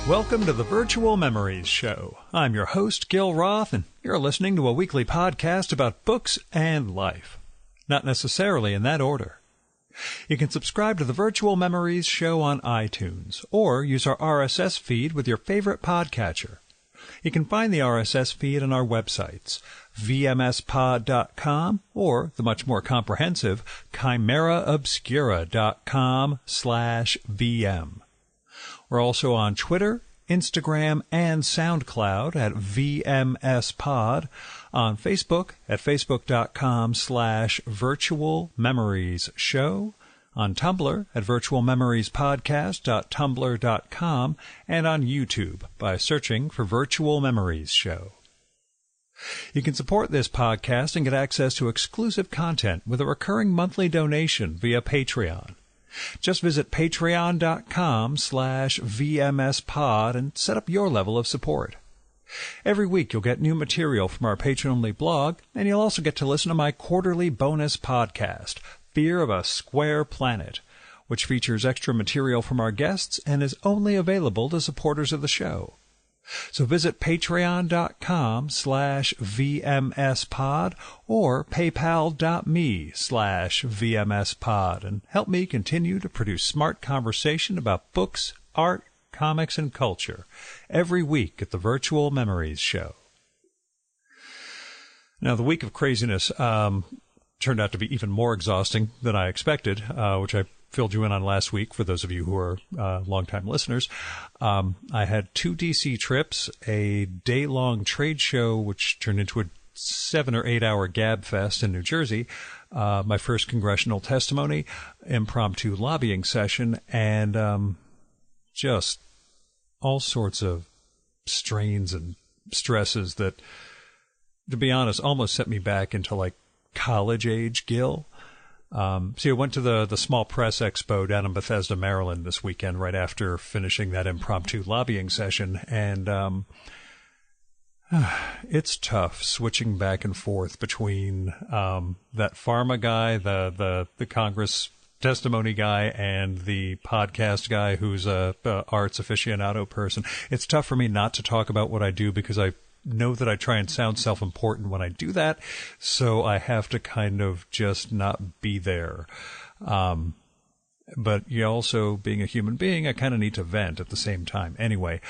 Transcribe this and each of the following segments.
Welcome to the Virtual Memories Show. I'm your host, Gil Roth, and you're listening to a weekly podcast about books and life. Not necessarily in that order. You can subscribe to the Virtual Memories Show on iTunes, or use our RSS feed with your favorite podcatcher. You can find the RSS feed on our websites, vmspod.com, or the much more comprehensive chimeraobscura.com/vm. We're also on Twitter, Instagram, and SoundCloud at VMSPod, on Facebook at facebook.com/virtualmemoriesshow, on Tumblr at virtualmemoriespodcast.tumblr.com, and on YouTube by searching for Virtual Memories Show. You can support this podcast and get access to exclusive content with a recurring monthly donation via Patreon. Just visit patreon.com/VMSPod and set up your level of support. Every week you'll get new material from our patron-only blog, and you'll also get to listen to my quarterly bonus podcast, Fear of a Square Planet, which features extra material from our guests and is only available to supporters of the show. So visit patreon.com/VMSPod or paypal.me/VMSPod and help me continue to produce smart conversation about books, art, comics, and culture every week at the Virtual Memories Show. Now, the week of craziness turned out to be even more exhausting than I expected, which I filled you in on last week for those of you who are longtime listeners. I had 2 DC trips, a day-long trade show, which turned into a 7 or 8 hour gab fest in New Jersey, my first congressional testimony, impromptu lobbying session, and just all sorts of strains and stresses that, to be honest, almost set me back into like college-age Gil. So I went to the Small Press Expo down in Bethesda, Maryland this weekend right after finishing that impromptu lobbying session, and it's tough switching back and forth between that pharma guy, the Congress testimony guy, and the podcast guy who's a arts aficionado person. It's tough for me not to talk about what I do because I know that I try and sound self-important when I do that, so I have to kind of just not be there. But you also, being a human being, I kind of need to vent at the same time. Anyway,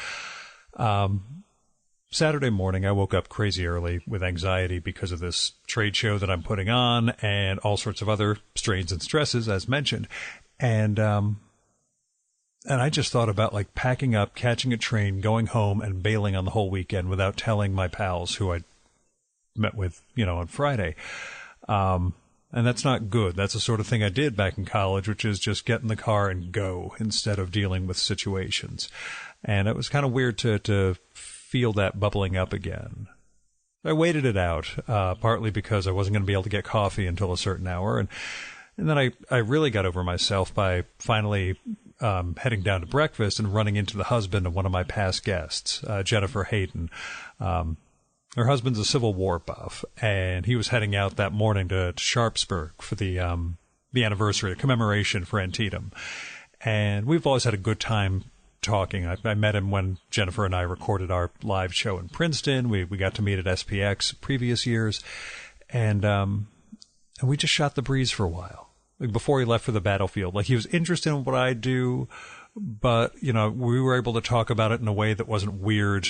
Saturday morning, I woke up crazy early with anxiety because of this trade show that I'm putting on and all sorts of other strains and stresses, as mentioned. And I just thought about like packing up, catching a train, going home, and bailing on the whole weekend without telling my pals who I met with, on Friday. And that's not good. That's the sort of thing I did back in college, which is just get in the car and go instead of dealing with situations. And it was kind of weird to feel that bubbling up again. I waited it out, partly because I wasn't going to be able to get coffee until a certain hour. And then I really got over myself by finally heading down to breakfast and running into the husband of one of my past guests, Jennifer Hayden. Her husband's a Civil War buff, and he was heading out that morning to Sharpsburg for the anniversary, the commemoration for Antietam. And we've always had a good time talking. I met him when Jennifer and I recorded our live show in Princeton. We got to meet at SPX previous years, and we just shot the breeze for a while. Like before he left for the battlefield. Like he was interested in what I do, but, we were able to talk about it in a way that wasn't weird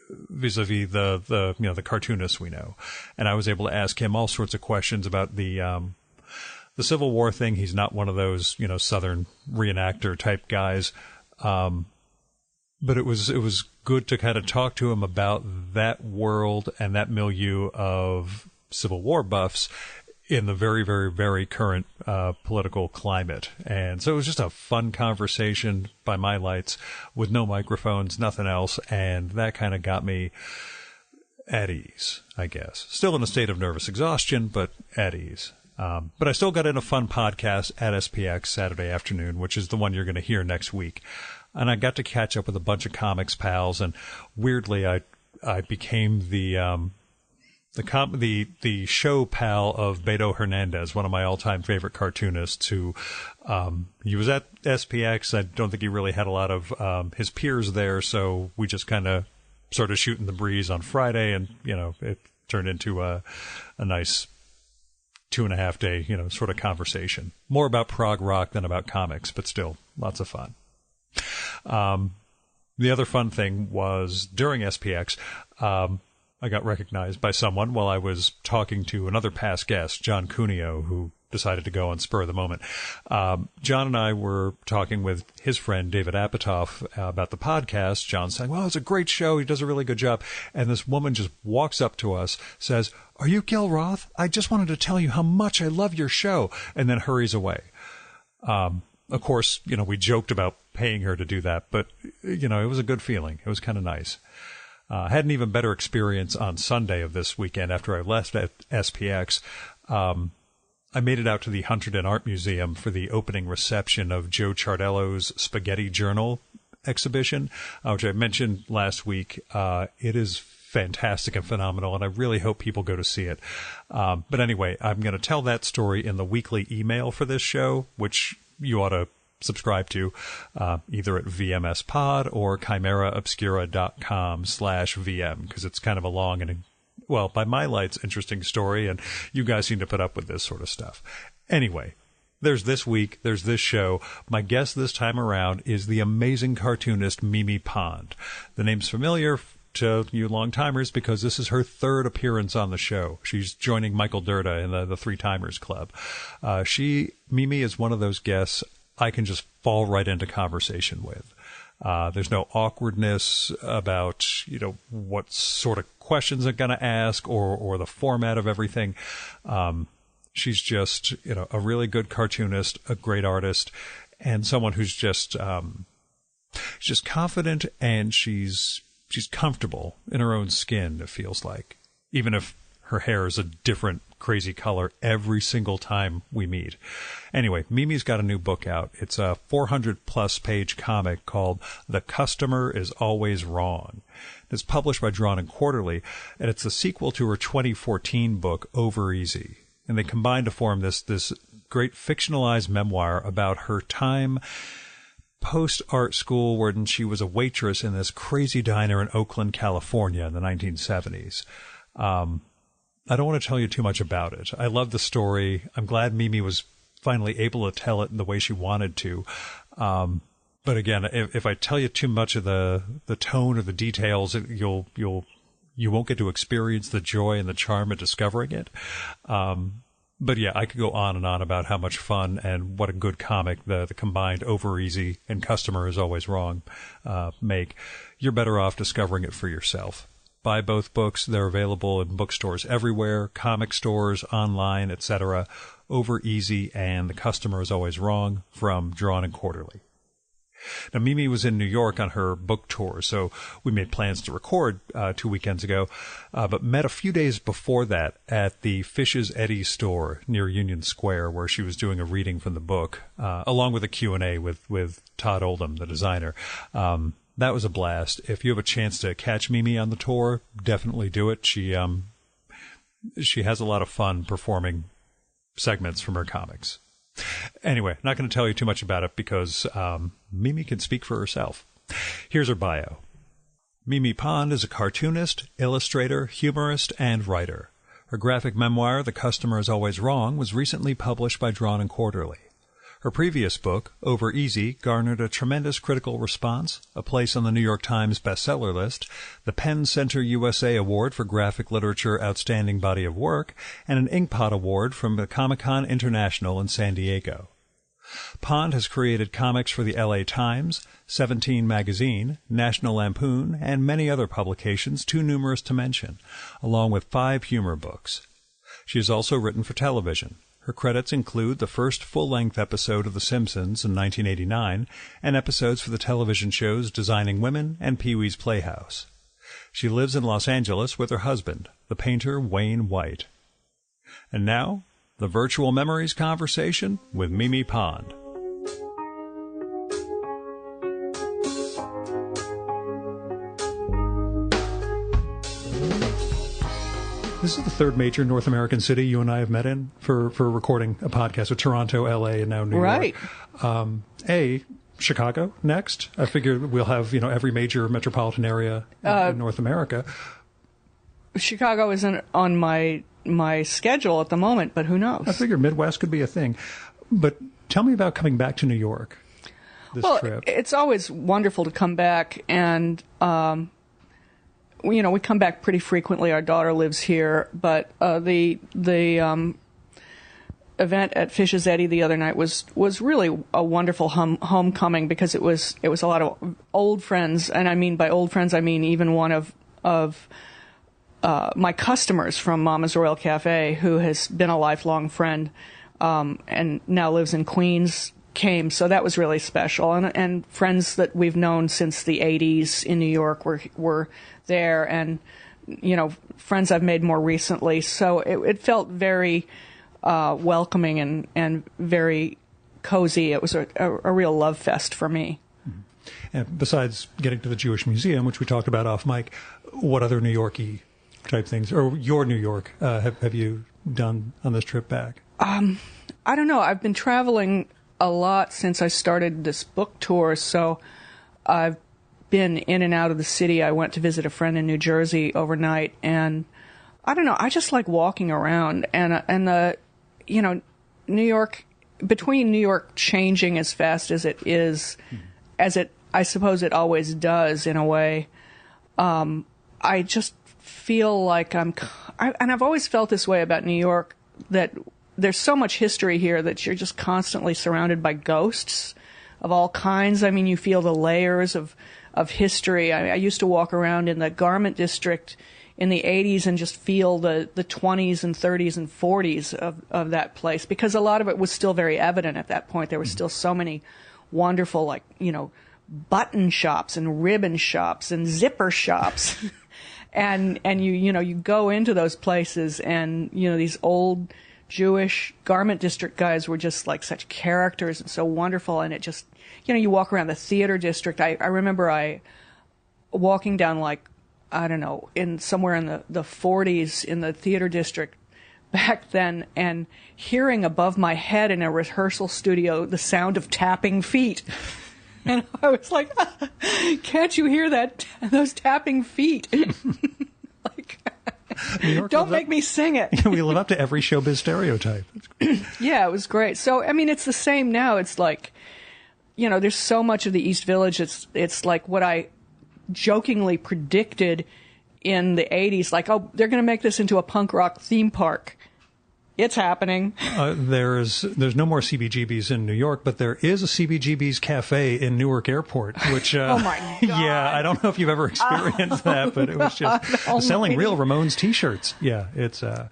vis-a-vis the cartoonists we know. And I was able to ask him all sorts of questions about the Civil War thing. He's not one of those, Southern reenactor type guys. But it was good to kind of talk to him about that world and that milieu of Civil War buffs in the very, very, very current political climate. And so it was just a fun conversation by my lights with no microphones, nothing else. And that kind of got me at ease, I guess. Still in a state of nervous exhaustion, but at ease. But I still got in a fun podcast at SPX Saturday afternoon, which is the one you're going to hear next week. And I got to catch up with a bunch of comics pals. And weirdly, I became the the show pal of Beto Hernandez, one of my all-time favorite cartoonists, who he was at SPX. I don't think he really had a lot of his peers there, so we just kind of sort of shooting the breeze on Friday, and it turned into a nice 2.5 day sort of conversation, more about prog rock than about comics, but still lots of fun. The other fun thing was during SPX, I got recognized by someone while I was talking to another past guest, John Cuneo, who decided to go on spur of the moment. John and I were talking with his friend David Apatow about the podcast. John saying, well, it's a great show. He does a really good job. And this woman just walks up to us, says, are you Gil Roth? I just wanted to tell you how much I love your show. And then hurries away. Of course, we joked about paying her to do that, but, it was a good feeling. It was kind of nice. I had an even better experience on Sunday of this weekend after I left at SPX. I made it out to the Hunterdon Art Museum for the opening reception of Joe Ciardello's Spaghetti Journal exhibition, which I mentioned last week. It is fantastic and phenomenal, and I really hope people go to see it. But anyway, I'm going to tell that story in the weekly email for this show, which you ought to subscribe to either at VMSpod or chimeraobscura.com/VM, because it's kind of a long and, well, by my lights, interesting story, and you guys seem to put up with this sort of stuff. Anyway, there's this week, there's this show. My guest this time around is the amazing cartoonist Mimi Pond. The name's familiar to you long-timers because this is her third appearance on the show. She's joining Michael Durda in the Three Timers Club. Mimi is one of those guests I can just fall right into conversation with. There's no awkwardness about, what sort of questions I'm going to ask or the format of everything. She's just, a really good cartoonist, a great artist, and someone who's just confident, and she's comfortable in her own skin, it feels like, even if her hair is a different crazy color every single time we meet. Anyway, Mimi's got a new book out. It's a 400-plus page comic called The Customer Is Always Wrong. It's published by Drawn and Quarterly, and it's a sequel to her 2014 book, Over Easy. And they combined to form this great fictionalized memoir about her time post-art school, when she was a waitress in this crazy diner in Oakland, California in the 1970s. I don't want to tell you too much about it. I love the story. I'm glad Mimi was finally able to tell it in the way she wanted to. But again, if I tell you too much of the tone or the details, you won't get to experience the joy and the charm of discovering it. But yeah, I could go on and on about how much fun and what a good comic the combined Over Easy and Customer Is Always Wrong make. You're better off discovering it for yourself. Buy both books. They're available in bookstores everywhere, comic stores, online, etc. Over Easy and The Customer Is Always Wrong from Drawn and Quarterly. Now, Mimi was in New York on her book tour, so we made plans to record 2 weekends ago, but met a few days before that at the Fish's Eddy store near Union Square, where she was doing a reading from the book, along with a Q&A with Todd Oldham, the designer. That was a blast. If you have a chance to catch Mimi on the tour, definitely do it. She has a lot of fun performing segments from her comics. Anyway, not going to tell you too much about it because Mimi can speak for herself. Here's her bio. Mimi Pond is a cartoonist, illustrator, humorist, and writer. Her graphic memoir, The Customer Is Always Wrong, was recently published by Drawn and Quarterly. Her previous book, Over Easy, garnered a tremendous critical response, a place on the New York Times bestseller list, the Penn Center USA Award for Graphic Literature Outstanding Body of Work, and an Inkpot Award from the Comic-Con International in San Diego. Pond has created comics for the LA Times, 17 Magazine, National Lampoon, and many other publications too numerous to mention, along with 5 humor books. She has also written for television. Her credits include the first full-length episode of The Simpsons in 1989 and episodes for the television shows Designing Women and Pee-wee's Playhouse. She lives in Los Angeles with her husband, the painter Wayne White. And now, the Virtual Memories conversation with Mimi Pond. This is the third major North American city you and I have met in for recording a podcast with Toronto, LA, and now New York. Right. Chicago next. I figure we'll have, every major metropolitan area in North America. Chicago isn't on my schedule at the moment, but who knows? I figure Midwest could be a thing. But tell me about coming back to New York this trip. It's always wonderful to come back, and we come back pretty frequently. Our daughter lives here, but the event at Fish's Eddy the other night was really a wonderful homecoming, because it was a lot of old friends, and I mean by old friends I mean even one of my customers from Mama's Royal Cafe, who has been a lifelong friend and now lives in Queens, came. So that was really special. And friends that we've known since the 80s in New York were there, and, friends I've made more recently. So it felt very welcoming and very cozy. It was a real love fest for me. And besides getting to the Jewish Museum, which we talked about off mic, what other New York-y type things, or your New York, have you done on this trip back? I don't know. I've been traveling a lot since I started this book tour, so I've been in and out of the city. I went to visit a friend in New Jersey overnight, and I don't know. I just like walking around, and the, New York, between New York changing as fast as it is, I suppose it always does in a way. I just feel like and I've always felt this way about New York, that there's so much history here that you're just constantly surrounded by ghosts of all kinds. I mean, you feel the layers of history. I used to walk around in the garment district in the 80s and just feel the 20s and 30s and 40s of that place, because a lot of it was still very evident at that point. There were still so many wonderful, button shops and ribbon shops and zipper shops. and you go into those places, and, these old Jewish garment district guys were just like such characters and so wonderful. And it just, you walk around the theater district. I remember walking down somewhere in the 40s in the theater district back then, and hearing above my head in a rehearsal studio the sound of tapping feet. And I was like, can't you hear those tapping feet? Don't make me sing it. We live up to every showbiz stereotype. Yeah, it was great. So, I mean, it's the same now. It's like, there's so much of the East Village. It's like what I jokingly predicted in the 80s, like, oh, they're going to make this into a punk rock theme park. It's happening. There's no more CBGBs in New York, but there is a CBGB's cafe in Newark Airport, which, oh my God. Yeah, I don't know if you've ever experienced that, but it was just selling real Ramones t-shirts. Yeah, it's, the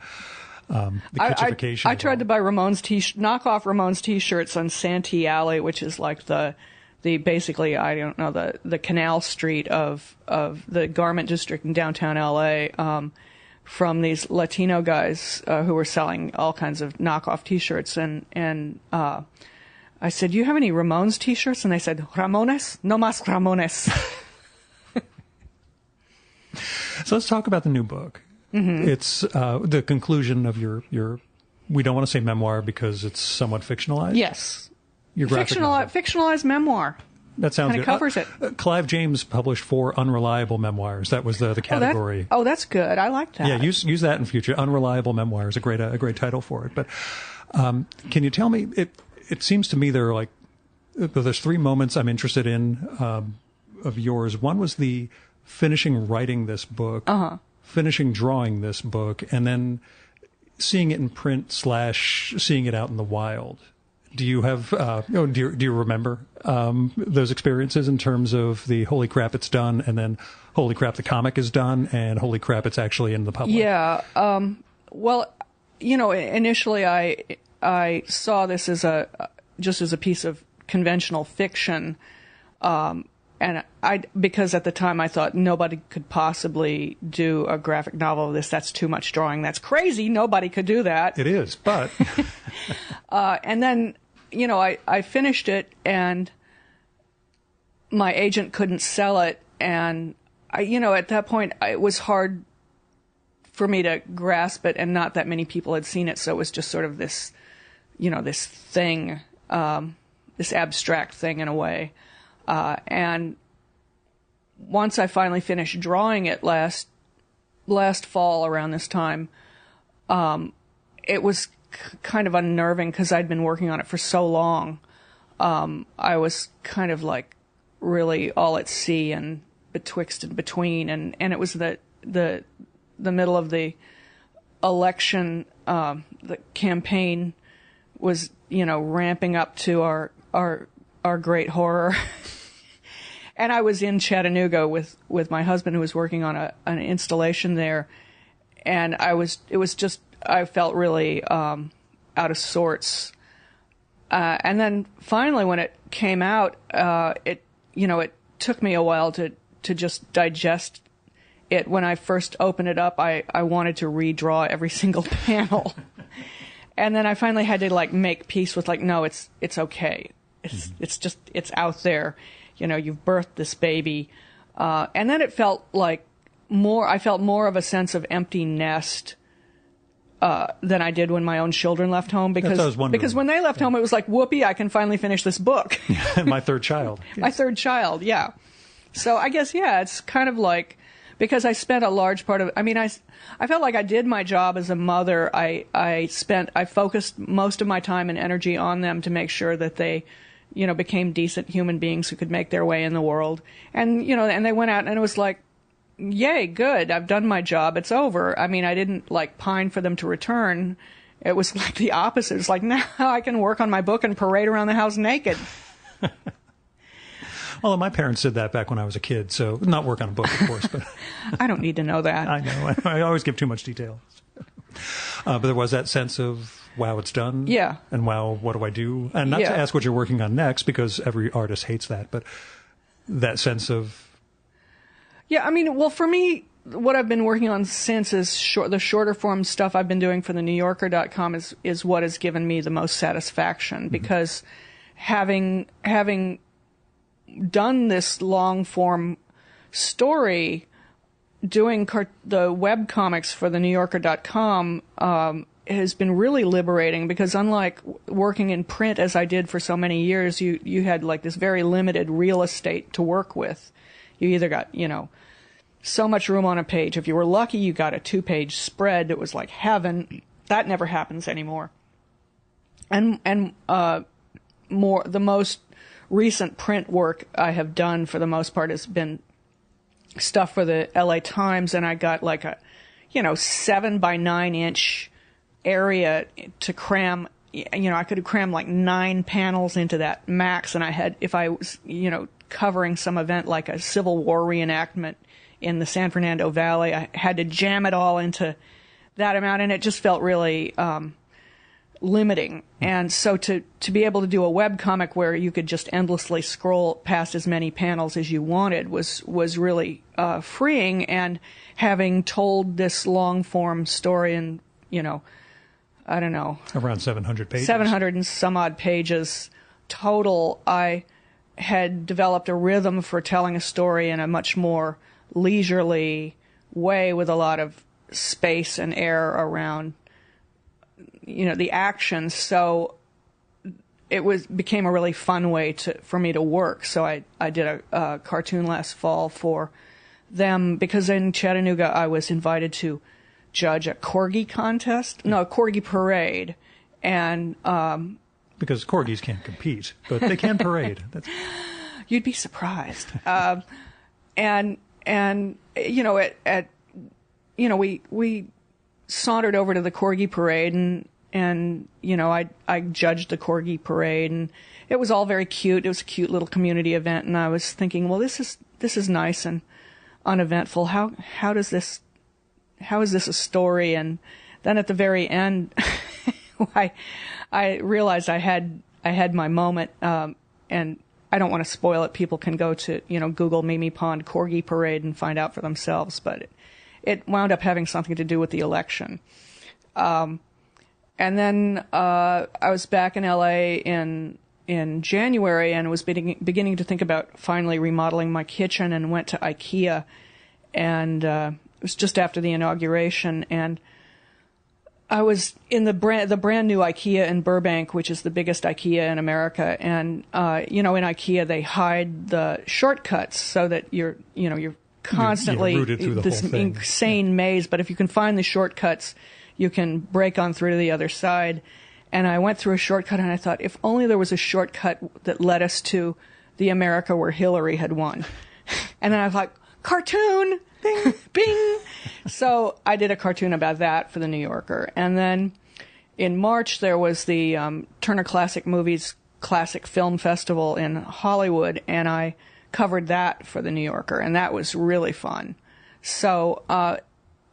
kitchification. I tried to buy knockoff Ramones t-shirts on Santee Alley, which is like the basically, I don't know, the Canal Street of the garment district in downtown LA, from these Latino guys who were selling all kinds of knockoff T-shirts, and I said, "Do you have any Ramones T-shirts?" And they said, "Ramones, no más Ramones." So let's talk about the new book. Mm-hmm. It's the conclusion of your. We don't want to say memoir because it's somewhat fictionalized. Yes, your fictionalized memoir. That sounds good. It covers it. Clive James published 4 unreliable memoirs. That was the category. That's good. I like that. Yeah, use that in future. Unreliable memoirs, a great title for it. But can you tell me? It seems to me there's 3 moments I'm interested in of yours. One was the finishing writing this book, finishing drawing this book, and then seeing it in print / seeing it out in the wild. Do you have? Do you remember those experiences in terms of the holy crap it's done, and then holy crap the comic is done, and holy crap it's actually in the public? Yeah. Well, initially I saw this as just as a piece of conventional fiction, and because at the time I thought nobody could possibly do a graphic novel of this. That's too much drawing. That's crazy. Nobody could do that. It is, but and then. I finished it, and my agent couldn't sell it, and at that point it was hard for me to grasp it, and not that many people had seen it, so it was just sort of this, this thing, this abstract thing in a way. And once I finally finished drawing it last fall around this time, it was kind of unnerving because I'd been working on it for so long. I was kind of like really all at sea and betwixt and between, and it was the middle of the election. The campaign was, ramping up to our great horror. And I was in Chattanooga with my husband, who was working on an installation there, and I felt really out of sorts. And then finally, when it came out, it took me a while to just digest it. When I first opened it up, I wanted to redraw every single panel. And then I finally had to make peace with no, it's okay. It's out there. You've birthed this baby. And then it felt I felt more of a sense of empty nest than I did when my own children left home, because when they left home, it was like, whoopee, I can finally finish this book. My third child. Yes. My third child, yeah. So I guess, it's kind of because I spent a large part of, I felt like I did my job as a mother. I focused most of my time and energy on them to make sure that they, became decent human beings who could make their way in the world. And, and they went out, and it was like, yay, good, I've done my job, it's over. I didn't pine for them to return. It was like the opposite. It's like, now I can work on my book and parade around the house naked. Although my parents did that back when I was a kid, so not work on a book, of course. But I don't need to know that. I know. I always give too much detail. But there was that sense of, wow, it's done. Yeah. And wow, what do I do? And not to ask what you're working on next, because every artist hates that, but that sense of... Yeah, well, for me, what I've been working on since is the shorter form stuff I've been doing for the NewYorker.com is what has given me the most satisfaction, because having done this long form story, doing the web comics for the NewYorker.com has been really liberating, because unlike working in print as I did for so many years, you had this very limited real estate to work with. You either got, so much room on a page. If you were lucky, you got a 2-page spread. It was like heaven. That never happens anymore. And the most recent print work I have done, for the most part, has been stuff for the LA Times, and I got a 7 by 9 inch area to cram. I could have crammed 9 panels into that max, and I had, if I was covering some event like a Civil War reenactment in the San Fernando Valley, I had to jam it all into that amount, and it just felt really limiting. And so to be able to do a webcomic where you could just endlessly scroll past as many panels as you wanted was really freeing. And having told this long form story in, I don't know, around 700 pages, 700 and some odd pages total, I had developed a rhythm for telling a story in a much more leisurely way, with a lot of space and air around the action. So it became a really fun way for me to work. So I did a cartoon last fall for them, because in Chattanooga I was invited to judge a corgi parade, and because corgis can't compete, but they can parade. You'd be surprised. We sauntered over to the corgi parade, and I judged the corgi parade, and it was all very cute. It was a cute little community event, and I was thinking, well, this is nice and uneventful. How is this a story? And then at the very end, I realized I had my moment, and I don't want to spoil it. People can go to Google Mimi Pond Corgi Parade and find out for themselves. But it wound up having something to do with the election. And then I was back in LA in January, and was beginning to think about finally remodeling my kitchen, and went to IKEA and was just after the inauguration, and I was in the brand new IKEA in Burbank, which is the biggest IKEA in America. And, in IKEA, they hide the shortcuts so that you're constantly routed through the this whole thing. insane maze. But if you can find the shortcuts, you can break on through to the other side. And I went through a shortcut, and I thought, if only there was a shortcut that led us to the America where Hillary had won. And then I was like, cartoon! Bing! Bing! So I did a cartoon about that for the New Yorker. And then in March, there was the Turner Classic Movies Classic Film Festival in Hollywood, and I covered that for the New Yorker, and that was really fun. So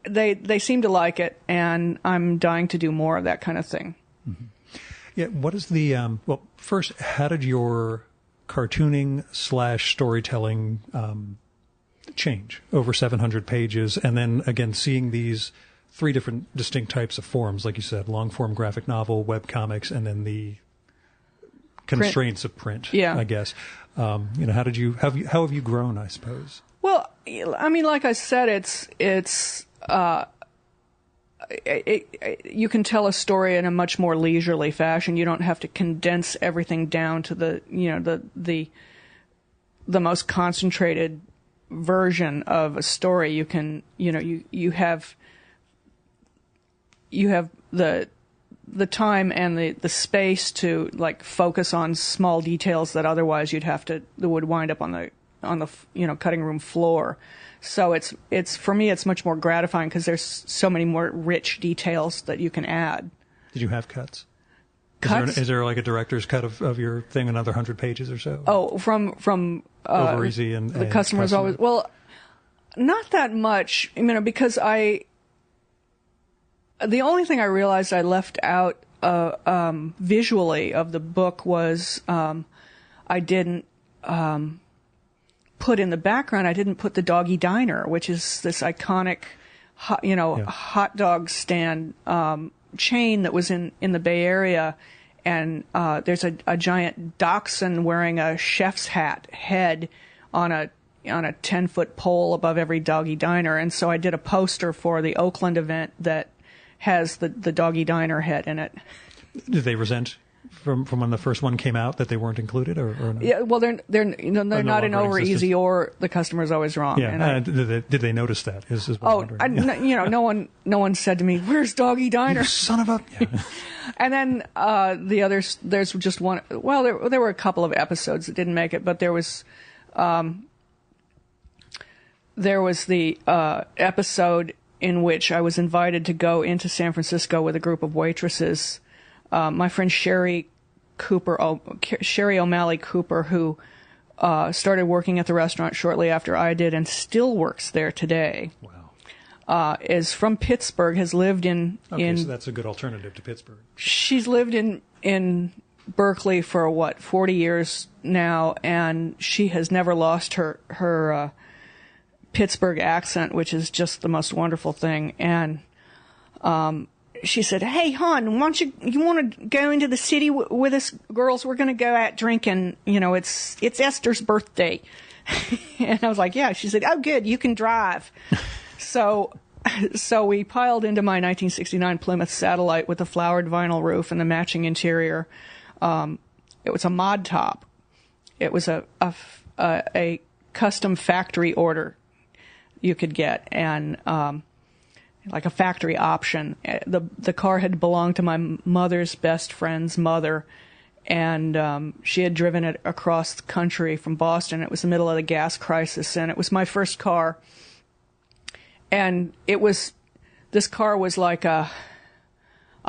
they seem to like it, and I'm dying to do more of that kind of thing. Mm-hmm. Yeah, what is the well? First, how did your cartooning / storytelling change over 700 pages, and then again seeing these 3 different distinct types of forms, like you said, long form graphic novel, web comics, and then the constraints of print. Yeah, I guess. How have you grown? I suppose. Well, I mean, like I said, you can tell a story in a much more leisurely fashion. You don't have to condense everything down to the most concentrated version of a story. You can, you have the time and the space to like focus on small details that otherwise that would wind up on the cutting room floor. So it's for me it's much more gratifying because there's so many more rich details that you can add. Did you have cuts? Cuts? Is there like a director's cut of your thing, another 100 pages or so? Oh, from Over Easy and the customers always, well, not that much, because the only thing I realized I left out visually of the book was I didn't put in the background, I didn't put the Doggy Diner, which is this iconic hot dog stand chain that was in the Bay Area, and there's a giant dachshund wearing a chef's head on a 10-foot pole above every Doggy Diner, and so I did a poster for the Oakland event that has the Doggy Diner head in it. Did they resent from when the first one came out that they weren't included, or no? Yeah, well, they're not in Over Easy or The Customer's Always Wrong. Yeah, did they notice that? Is what I'm wondering. No one said to me, "Where's Doggy Diner?" You son of a. Yeah. And then the others, there's just one. Well, there were a couple of episodes that didn't make it, but there was the episode in which I was invited to go into San Francisco with a group of waitresses. My friend Sherry O'Malley Cooper, who started working at the restaurant shortly after I did and still works there today. Wow. Is from Pittsburgh, has lived in... Okay, so that's a good alternative to Pittsburgh. She's lived in Berkeley for, 40 years now, and she has never lost her Pittsburgh accent, which is just the most wonderful thing. And she said, "Hey, hon, you want to go into the city with us girls? We're going to go out drinking. It's Esther's birthday." And I was like, "Yeah." She said, "Oh, good. You can drive." So we piled into my 1969 Plymouth Satellite with the flowered vinyl roof and the matching interior. It was a mod top. It was a custom factory order you could get, and like a factory option. The car had belonged to my mother's best friend's mother, and she had driven it across the country from Boston. It was the middle of the gas crisis, and it was my first car. And this car was like a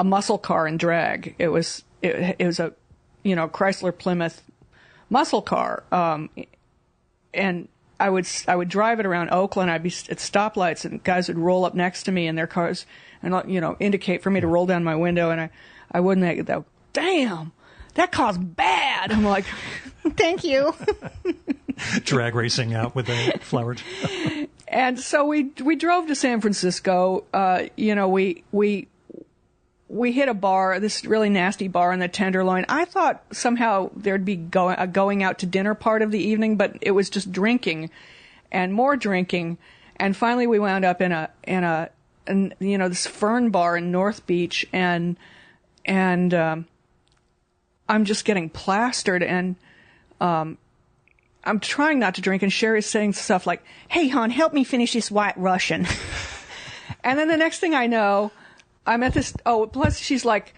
muscle car in drag. It was a Chrysler Plymouth muscle car, and I would drive it around Oakland. I'd be at stoplights, and guys would roll up next to me in their cars and indicate for me to roll down my window, and I wouldn't go, "Damn, that car's bad." I'm like, "Thank you." Drag racing out with the flowered. And so we drove to San Francisco. We hit a bar, this really nasty bar in the Tenderloin. I thought somehow there'd be a going out to dinner part of the evening, but it was just drinking and more drinking. And finally we wound up in this Fern bar in North Beach, and I'm just getting plastered, and I'm trying not to drink, and Sherry's saying stuff like, "Hey, hon, help me finish this White Russian." And then the next thing I know, I'm at this, plus she's like,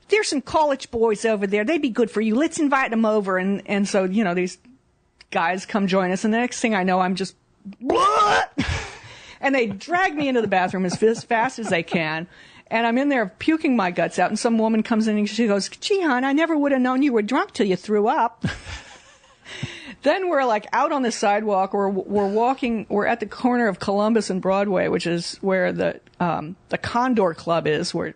"There's some college boys over there. They'd be good for you. Let's invite them over." And so, these guys come join us, and the next thing I know, I'm just, and they drag me into the bathroom as fast as they can. And I'm in there puking my guts out, and some woman comes in and she goes, "Gee, hon, I never would have known you were drunk till you threw up." Then we're like out on the sidewalk. We're at the corner of Columbus and Broadway, which is where the Condor Club is, where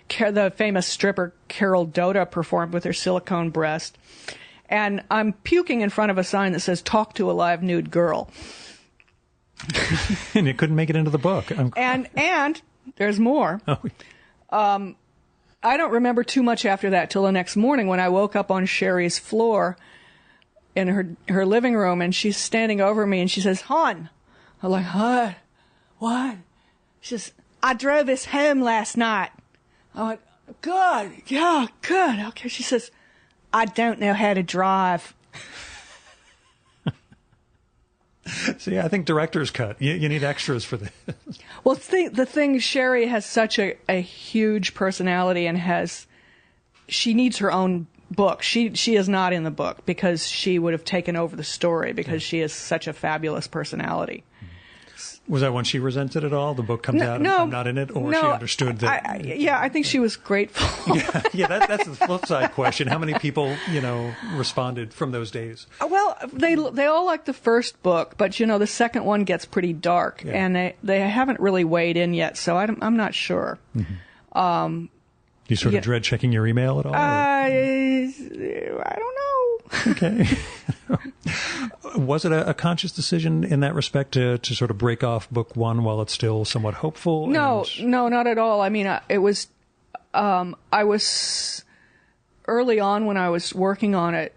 the famous stripper Carol Doda performed with her silicone breast. And I'm puking in front of a sign that says, "Talk to a live nude girl." And it couldn't make it into the book. And there's more. Oh. I don't remember too much after that till the next morning when I woke up on Sherry's floor in her living room, and she's standing over me and she says, "Hon." I'm like, "What? What?" She says, "I drove us home last night." I went, "Good. Yeah, good. Okay." She says, "I don't know how to drive." See, I think director's cut. You need extras for this. Well, the thing, Sherry has such a huge personality, and she needs her own book. She is not in the book because she would have taken over the story because she is such a fabulous personality. Was that when she resented it all? The book comes out and I'm not in it? Or she understood that? I think she was grateful. That's the flip side question. How many people, responded from those days? Well, they all like the first book, but, the second one gets pretty dark, and they haven't really weighed in yet, so I'm not sure. Mm-hmm. Do you sort of dread checking your email at all? I don't know. Okay. Was it a conscious decision in that respect to sort of break off book one while it's still somewhat hopeful? No, not at all. I mean, it was, I was early on when I was working on it,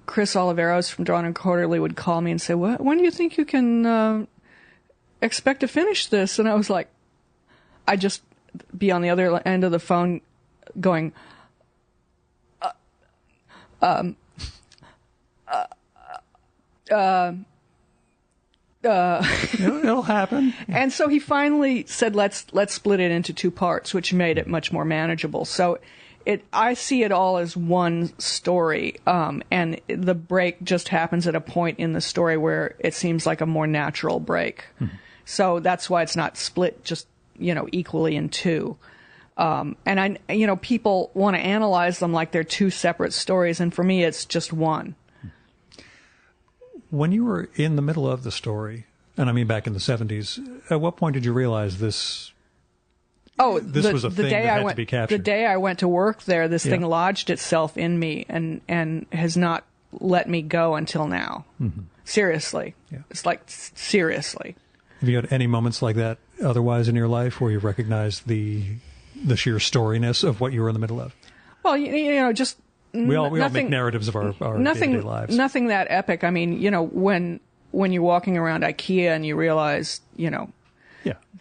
Chris Oliveros from Drawn and Quarterly would call me and say, "When do you think you can expect to finish this?" And I was like, I'd just be on the other end of the phone going, It'll happen. And so he finally said, let's split it into two parts, which made it much more manageable. So I see it all as one story, and the break just happens at a point in the story where it seems like a more natural break. Mm-hmm. So that's why it's not split just, equally in two. And people want to analyze them like they're two separate stories, and for me, it's just one. When you were in the middle of the story, and I mean back in the 70s, at what point did you realize this was a thing that had to be captured? The day I went to work there, this thing lodged itself in me and has not let me go until now. Mm-hmm. Seriously. Yeah. It's like, seriously. Have you had any moments like that otherwise in your life where you recognized the sheer storiness of what you were in the middle of? Well, just... We all make narratives of our day-to-day lives. Nothing that epic. I mean, when you're walking around IKEA and you realize,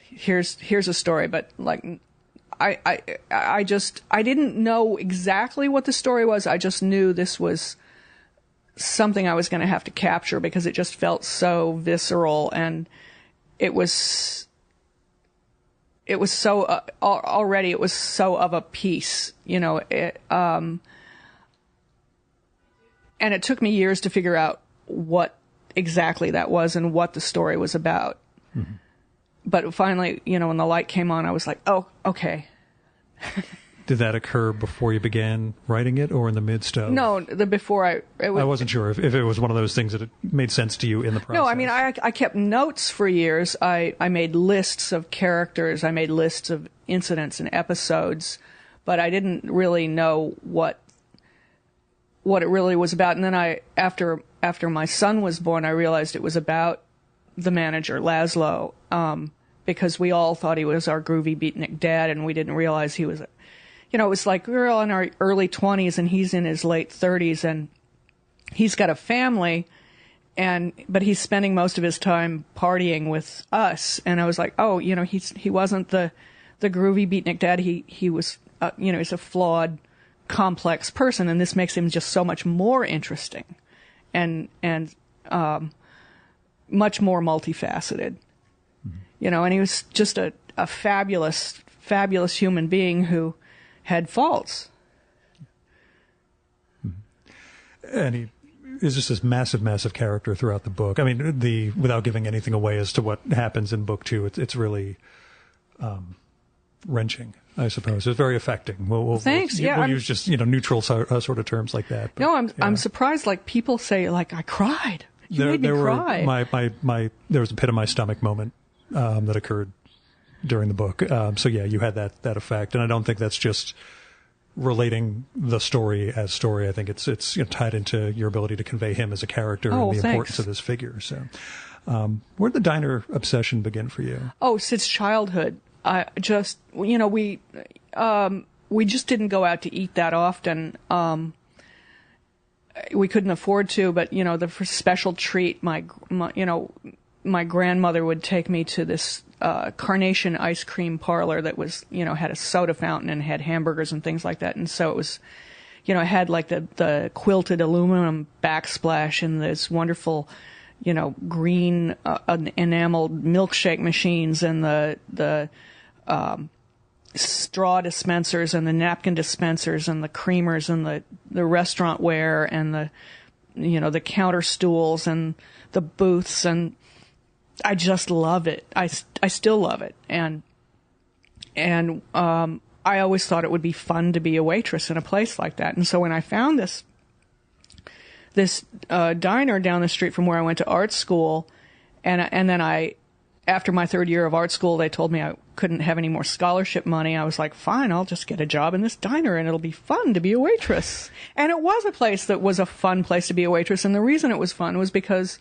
here's a story, but like, I didn't know exactly what the story was. I just knew this was something I was going to have to capture because it just felt so visceral, and it was so already it was so of a piece, and it took me years to figure out what exactly that was and what the story was about. Mm-hmm. But finally, when the light came on, I was like, oh, okay. Did that occur before you began writing it or in the midst of? No, before I wasn't sure if it was one of those things that it made sense to you in the process. No, I mean, I kept notes for years. I made lists of characters. I made lists of incidents and episodes, but I didn't really know what it really was about. And then after my son was born, I realized it was about the manager, Laszlo, because we all thought he was our groovy beatnik dad, and we didn't realize he was, it was like we're all in our early 20s and he's in his late 30s, and he's got a family, but he's spending most of his time partying with us. And I was like, oh, he wasn't the groovy beatnik dad. He was, he's a flawed, complex person, and this makes him just so much more interesting and much more multifaceted. And he was just a fabulous, fabulous human being who had faults. And he is just this massive, massive character throughout the book. I mean, without giving anything away as to what happens in book 2, it's really wrenching, I suppose. It's very affecting. Thanks. We'll use just neutral sort of terms like that. But, no, I'm surprised. Like, people say, like, I cried. You made me cry. There was a pit in my stomach moment that occurred during the book. So yeah, you had that effect, and I don't think that's just relating the story as story. I think it's tied into your ability to convey him as a character and the importance of this figure. So, where did the diner obsession begin for you? Oh, since childhood. I just, we just didn't go out to eat that often. We couldn't afford to, but the special treat, my grandmother would take me to this Carnation ice cream parlor that was, had a soda fountain and had hamburgers and things like that. And so it was, it had like the quilted aluminum backsplash and this wonderful, green enameled milkshake machines and the straw dispensers and the napkin dispensers and the creamers and the restaurant ware and the counter stools and the booths, and I just love it. I still love it. And I always thought it would be fun to be a waitress in a place like that. And so when I found this diner down the street from where I went to art school, and then after my third year of art school, they told me I couldn't have any more scholarship money. I was like, fine, I'll just get a job in this diner and it'll be fun to be a waitress. And it was a place that was a fun place to be a waitress. And the reason it was fun was because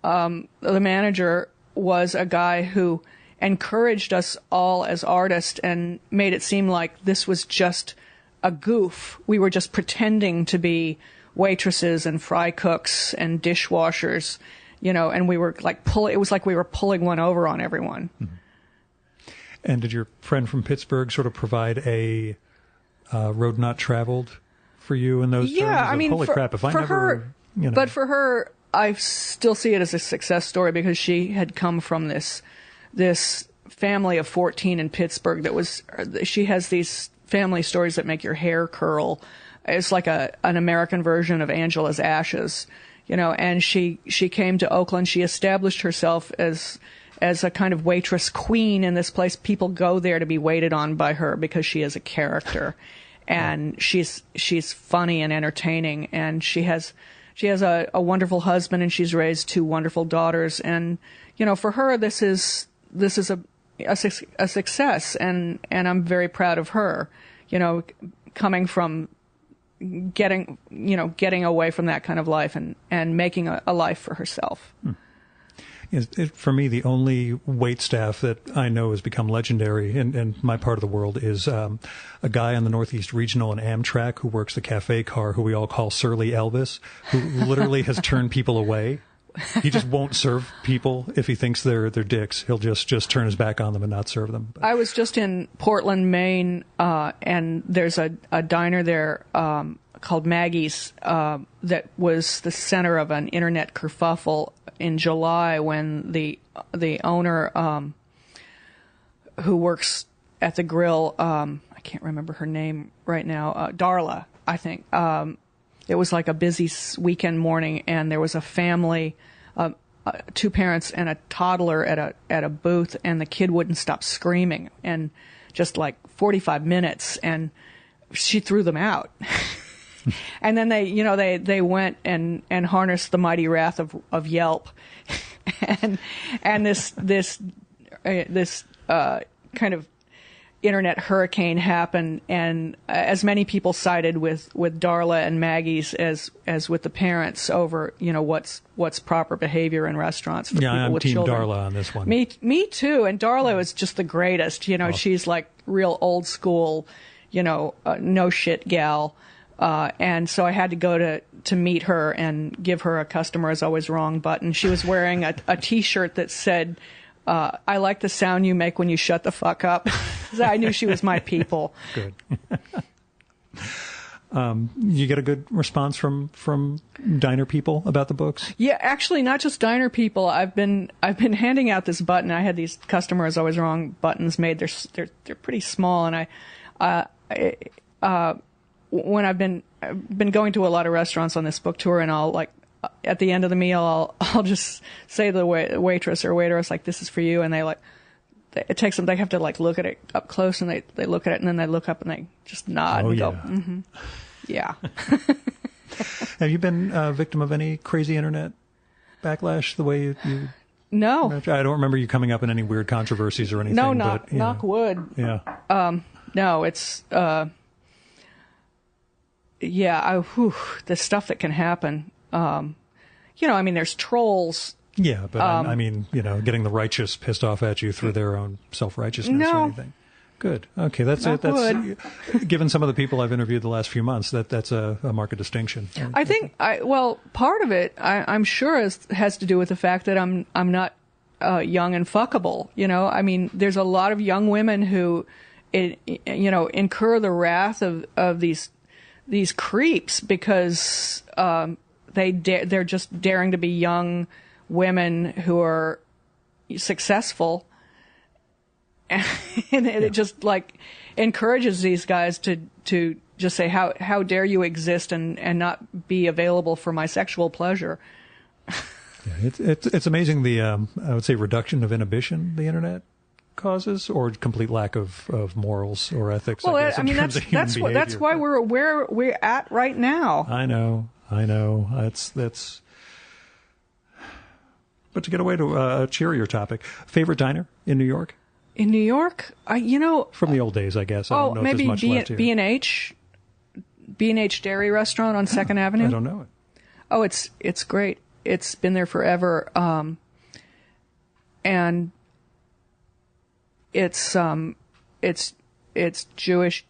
the manager was a guy who encouraged us all as artists and made it seem like this was just a goof. We were just pretending to be waitresses and fry cooks and dishwashers, and we were like it was like we were pulling one over on everyone. Mm-hmm. And did your friend from Pittsburgh sort of provide a road not traveled for you in those terms? Yeah, I mean, holy crap, if I never, her, but for her, I still see it as a success story because she had come from this family of 14 in Pittsburgh she has these family stories that make your hair curl. It's like an American version of Angela's Ashes, and she came to Oakland. She established herself as a kind of waitress queen in this place. People go there to be waited on by her because she is a character, and she's funny and entertaining, and she has a wonderful husband, and she's raised 2 wonderful daughters. And, for her, this is a success. And I'm very proud of her, coming from getting away from that kind of life and making a life for herself. For me, the only wait staff that I know has become legendary in my part of the world is a guy on the Northeast Regional and Amtrak who works the cafe car, who we all call Surly Elvis, who literally has turned people away. He just won't serve people if he thinks they're dicks. He'll just turn his back on them and not serve them. But I was just in Portland, Maine, and there's a diner there called Maggie's that was the center of an internet kerfuffle in July when the owner who works at the grill, I can't remember her name right now, Darla, I think. It was like a busy weekend morning, and there was a family, 2 parents and a toddler at a booth, and the kid wouldn't stop screaming, and just like 45 minutes, and she threw them out. And then they went and harnessed the mighty wrath of Yelp, and this kind of internet hurricane happened, and as many people sided with Darla and Maggie's as with the parents over what's proper behavior in restaurants for people with children. Yeah, I'm Team Darla on this one. Me too, and Darla is just the greatest. She's like real old school, no shit gal. And so I had to go to meet her and give her a customer is always wrong button. She was wearing a T-shirt that said, I like the sound you make when you shut the fuck up. So I knew she was my people. Good. You get a good response from diner people about the books? Yeah, actually, not just diner people. I've been handing out this button. I had these customer is always wrong buttons made. They're pretty small, and when I've been going to a lot of restaurants on this book tour, and I'll like at the end of the meal, I'll just say to the waitress or waiter, it's like, this is for you, and it takes them. They have to like look at it up close, and they look at it, and then they look up and they just nod and go, mm-hmm. Yeah. Have you been a victim of any crazy internet backlash the way you No. I don't remember you coming up in any weird controversies or anything. No, knock wood. Yeah. No, it's the stuff that can happen. I mean, there's trolls. Yeah, but I mean, getting the righteous pissed off at you through their own self-righteousness or anything. Good. Okay, that's it. That's given some of the people I've interviewed the last few months, that's a marked distinction. I think part of it I'm sure has to do with the fact that I'm not young and fuckable. I mean, there's a lot of young women who incur the wrath of these creeps because they're just daring to be young women who are successful. And it just like encourages these guys to just say, how dare you exist and not be available for my sexual pleasure. Yeah, it's amazing the I would say reduction of inhibition the internet causes, or complete lack of morals or ethics. Well, I mean that's why we're where we're at right now. I know. That's. But to get away to a cheerier topic, favorite diner in New York? In New York, from the old days, I guess. I don't know maybe if there's much left here. B&H Dairy Restaurant on 2nd Avenue. I don't know it. Oh, it's great. It's been there forever. And it's Jewish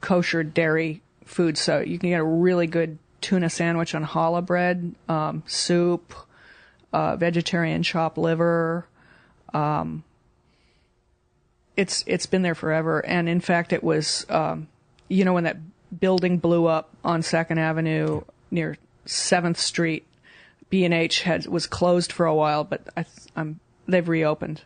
kosher dairy food, so you can get a really good tuna sandwich on challah bread, soup, vegetarian chopped liver. It's been there forever, and in fact, it was when that building blew up on 2nd Avenue near 7th Street. B&H was closed for a while, but they've reopened.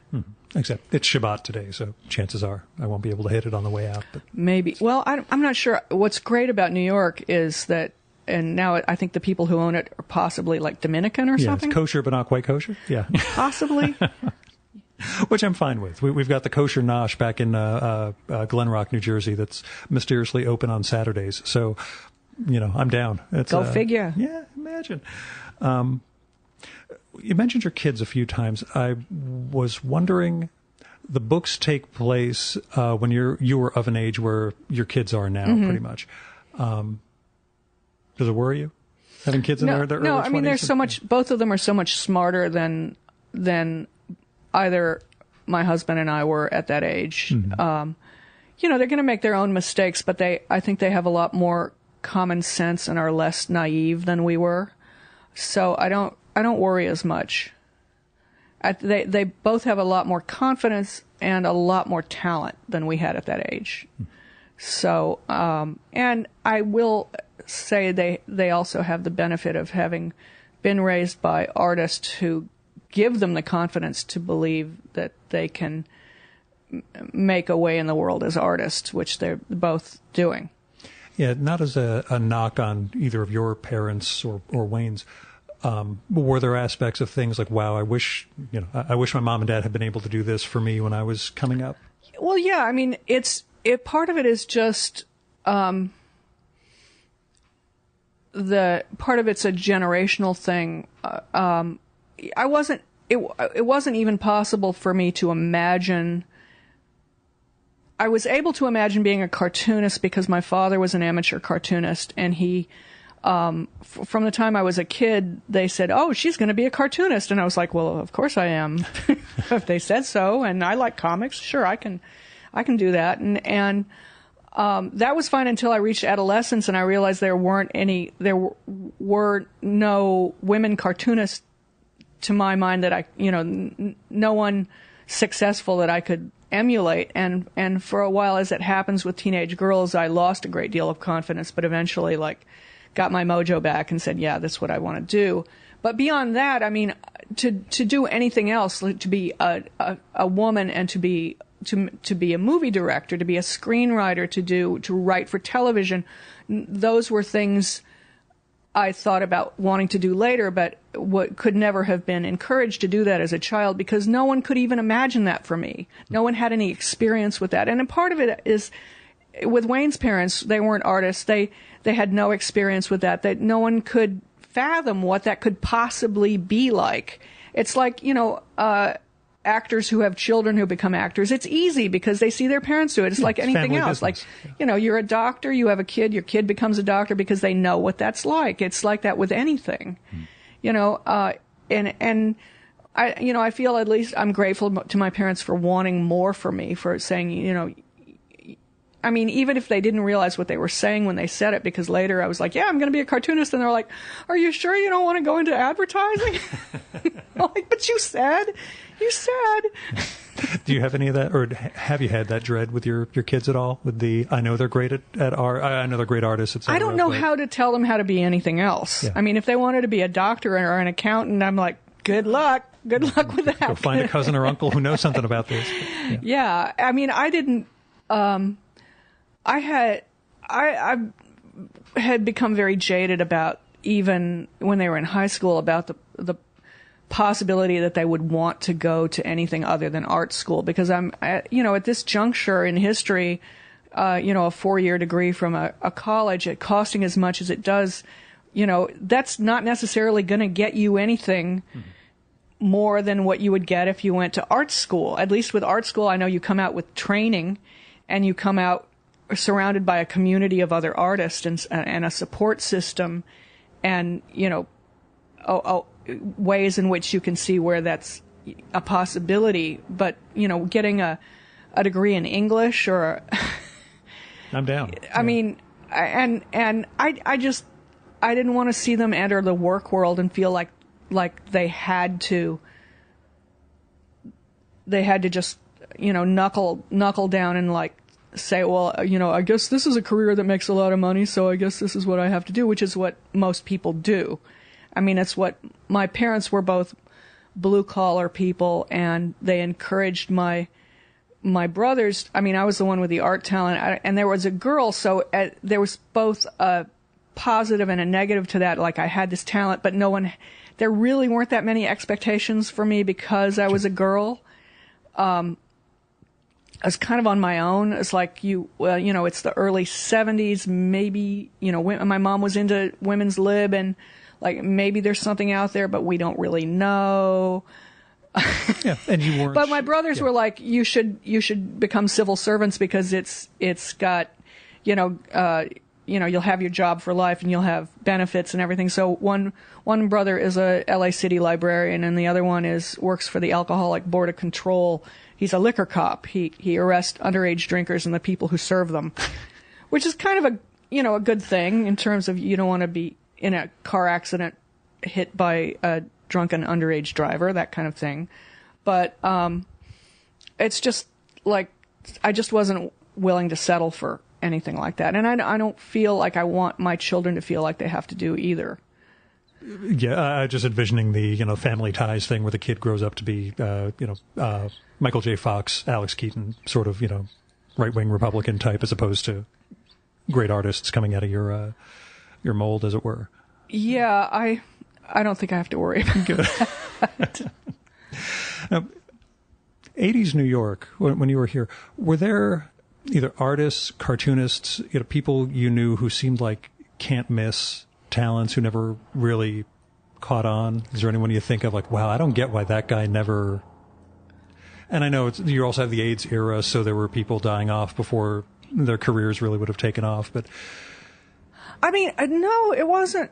Except it's Shabbat today, so chances are I won't be able to hit it on the way out. But maybe. Well, I'm not sure. What's great about New York is that, and now I think the people who own it are possibly like Dominican or something. It's kosher, but not quite kosher. Yeah, possibly. Which I'm fine with. We've got the kosher nosh back in Glen Rock, New Jersey, that's mysteriously open on Saturdays. So, I'm down. Go figure. Yeah, imagine. You mentioned your kids a few times. I was wondering, the books take place when you were of an age where your kids are now, pretty much. Does it worry you having kids in their early 20s? No, I mean, they're so much. Both of them are so much smarter than either my husband and I were at that age. Mm-hmm. They're going to make their own mistakes, but I think they have a lot more common sense and are less naive than we were. So I don't worry as much. They both have a lot more confidence and a lot more talent than we had at that age. So, and I will say they also have the benefit of having been raised by artists who give them the confidence to believe that they can make a way in the world as artists, which they're both doing. Yeah, not as a knock on either of your parents or Wayne's. Were there aspects of things like, wow, I wish my mom and dad had been able to do this for me when I was coming up? Well, yeah, I mean, part of it is just, the part of it's a generational thing. It wasn't even possible for me to imagine. I was able to imagine being a cartoonist because my father was an amateur cartoonist, and he, from the time I was a kid, they said, "Oh, she's going to be a cartoonist," and I was like, "Well, of course I am." If they said so, and I like comics, sure, I can do that, and That was fine until I reached adolescence and I realized there were no women cartoonists to my mind that no one successful that I could emulate. And for a while, as it happens with teenage girls, I lost a great deal of confidence, but eventually got my mojo back and said, yeah, that's what I want to do. But beyond that, I mean, to do anything else, to be a woman and to be a movie director, to be a screenwriter, to write for television, those were things I thought about wanting to do later, but could never have been encouraged to do that as a child because no one could even imagine that for me. No one had any experience with that. And a part of it is with Wayne's parents, they weren't artists. They had no experience with that no one could fathom what that could possibly be like. It's like, actors who have children who become actors. It's easy because they see their parents do it. It's like anything else. Business. Like, you're a doctor, you have a kid, your kid becomes a doctor because they know what that's like. It's like that with anything, and I feel at least I'm grateful to my parents for wanting more for me, for saying, I mean, even if they didn't realize what they were saying when they said it, because later I was like, yeah, I'm going to be a cartoonist. And they're like, are you sure you don't want to go into advertising? I'm like, but you said. Do you have any of that, or have you had that dread with your kids at all? With I know they're great at art, I know they're great artists, etc. I don't know how to tell them how to be anything else. Yeah. I mean, if they wanted to be a doctor or an accountant, I'm like, good luck with that. Go find a cousin or uncle who knows something about this. But, yeah. I mean, I didn't. I had become very jaded about, even when they were in high school, about the possibility that they would want to go to anything other than art school, because I'm at this juncture in history, a 4-year degree from a college, it costing as much as it does, that's not necessarily going to get you anything more than what you would get if you went to art school. At least with art school, I know you come out with training and you come out surrounded by a community of other artists and a support system and, ways in which you can see where that's a possibility. But, getting a degree in English or I'm down. I mean, and I didn't want to see them enter the work world and feel like they had to just, knuckle down and say, well, I guess this is a career that makes a lot of money, so I guess this is what I have to do, which is what most people do. I mean, it's what my parents were, both blue collar people, and they encouraged my brothers. I mean, I was the one with the art talent, and there was a girl, so there was both a positive and a negative to that. Like, I had this talent, but there really weren't that many expectations for me because I was a girl. I was kind of on my own. It's like it's the early 70s. Maybe, my mom was into women's lib and maybe there's something out there, but we don't really know. Yeah, and you weren't. But my brothers were like, you should become civil servants because it's got, you'll have your job for life and you'll have benefits and everything. So one brother is a LA City librarian and the other one works for the Alcoholic Board of Control. He's a liquor cop. He arrests underage drinkers and the people who serve them, which is kind of a good thing in terms of you don't want to be in a car accident hit by a drunken underage driver, that kind of thing. But it's just like I just wasn't willing to settle for anything like that, and I don't feel like I want my children to feel like they have to do either. Yeah, just envisioning the family ties thing where the kid grows up to be Michael J. Fox, Alex Keaton, sort of right wing Republican type, as opposed to great artists coming out of your mold, as it were. Yeah, I don't think I have to worry about Good. that. Now, 80s New York, when you were here, were there either artists, cartoonists, people you knew who seemed like can't miss talents who never really caught on? Is there anyone you think of wow, I don't get why that guy never... And I know you also have the AIDS era, so there were people dying off before their careers really would have taken off, but... I mean, no, it wasn't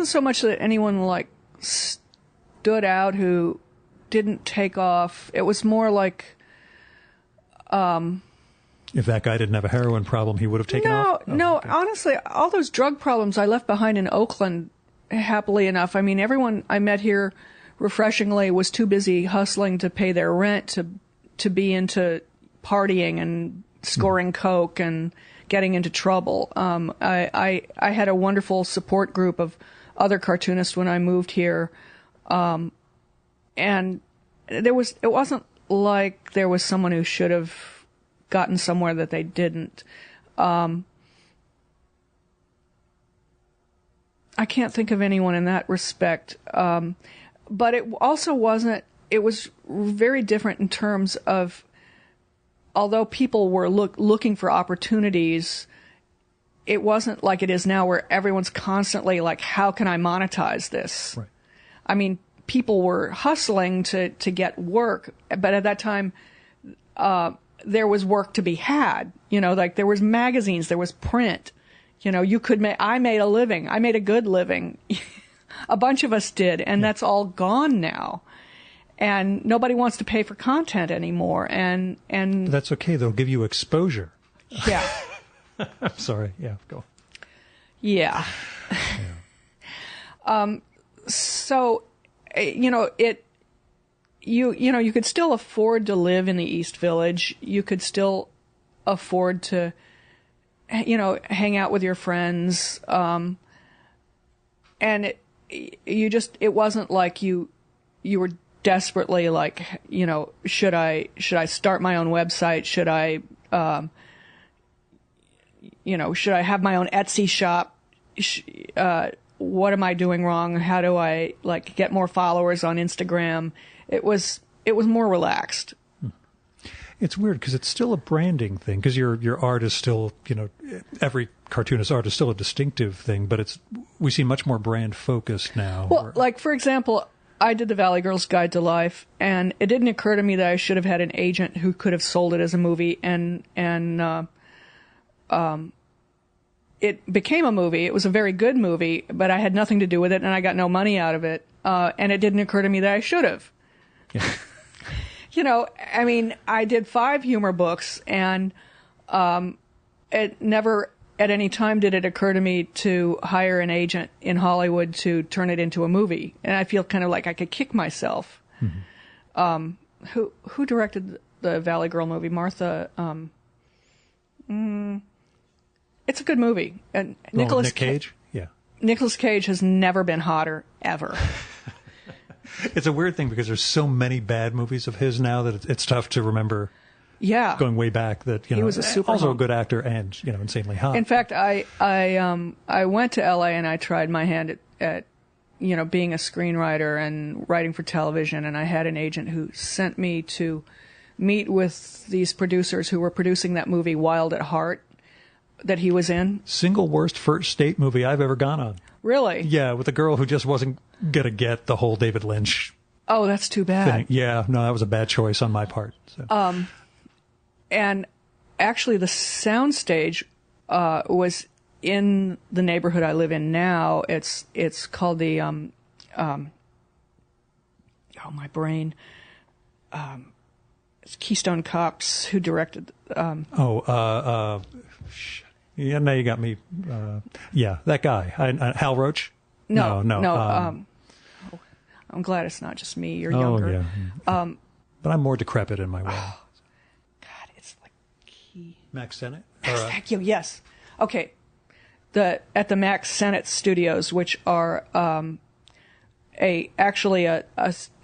so much that anyone stood out who didn't take off. It was more like, If that guy didn't have a heroin problem, he would have taken off? No, Okay. honestly, all those drug problems I left behind in Oakland, happily enough. I mean, everyone I met here, refreshingly, was too busy hustling to pay their rent to be into partying and scoring coke and getting into trouble. I had a wonderful support group of other cartoonists when I moved here, and it wasn't like there was someone who should have gotten somewhere that they didn't. I can't think of anyone in that respect. But it also wasn't, it was very different in terms of, although people were looking for opportunities, it wasn't like it is now where everyone's constantly like, how can I monetize this? Right. I mean, people were hustling to get work, but at that time, there was work to be had. You know, like there was magazines, there was print. You know, I made a living. I made a good living. A bunch of us did, and that's all gone now. And nobody wants to pay for content anymore. And But that's okay. They'll give you exposure. yeah. I'm sorry. Yeah, go. Yeah. So, you know, you could still afford to live in the East Village. You could still afford to, you know, hang out with your friends. And it wasn't like you were desperately like, you know, should I start my own website? Should I, you know, should I have my own Etsy shop? What am I doing wrong? How do I like get more followers on Instagram? It was more relaxed. It's weird because it's still a branding thing because your art is still, you know, every cartoonist art is still a distinctive thing, but we see much more brand focused now. Well, like for example, I did the Valley Girl's Guide to Life, and it didn't occur to me that I should have had an agent who could have sold it as a movie, and it became a movie. It was a very good movie, but I had nothing to do with it, and I got no money out of it. And it didn't occur to me that I should have. Yeah. You know, I mean, I did 5 humor books, and it never at any time did it occur to me to hire an agent in Hollywood to turn it into a movie. And I feel kind of like I could kick myself. Mm-hmm. Who directed the Valley Girl movie? Martha. It's a good movie. And Nick Cage? Yeah. Nicolas Cage has never been hotter, ever. It's a weird thing because there's so many bad movies of his now that it's tough to remember. Yeah. Going way back that, you know, he was a super also hot. a good actor and, you know, insanely hot. In fact, I went to LA and I tried my hand at you know, being a screenwriter and writing for television, and I had an agent who sent me to meet with these producers who were producing that movie Wild at Heart that he was in. Single worst first date movie I've ever gone on. Really? Yeah, with a girl who just wasn't going to get the whole David Lynch Oh, that's too bad. thing. Yeah, no, that was a bad choice on my part. So. And actually, the soundstage was in the neighborhood I live in now. It's called the oh, my brain. It's Keystone Cops who directed. Yeah, now you got me. Yeah, that guy, Hal Roach. No. No. I'm glad it's not just me. You're Oh younger. yeah. But I'm more decrepit in my way. God, it's like key. Max Sennett. Thank you. Yes. Okay. At the Max Sennett Studios, which are actually a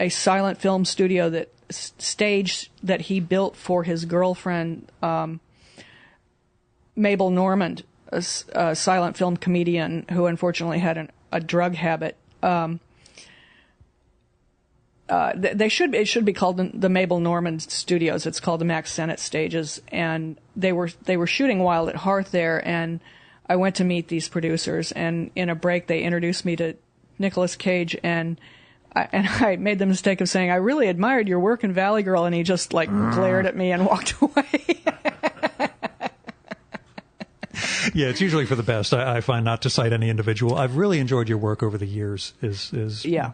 silent film studio that stage that he built for his girlfriend Mabel Normand, a silent film comedian who unfortunately had a drug habit. It should be called the Mabel Normand Studios. It's called the Max Sennett Stages, and they were shooting Wild at Heart there. And I went to meet these producers, and in a break they introduced me to Nicolas Cage, and I made the mistake of saying I really admired your work in Valley Girl, and he just like glared at me and walked away. Yeah, it's usually for the best. I find not to cite any individual. I've really enjoyed your work over the years. Yeah.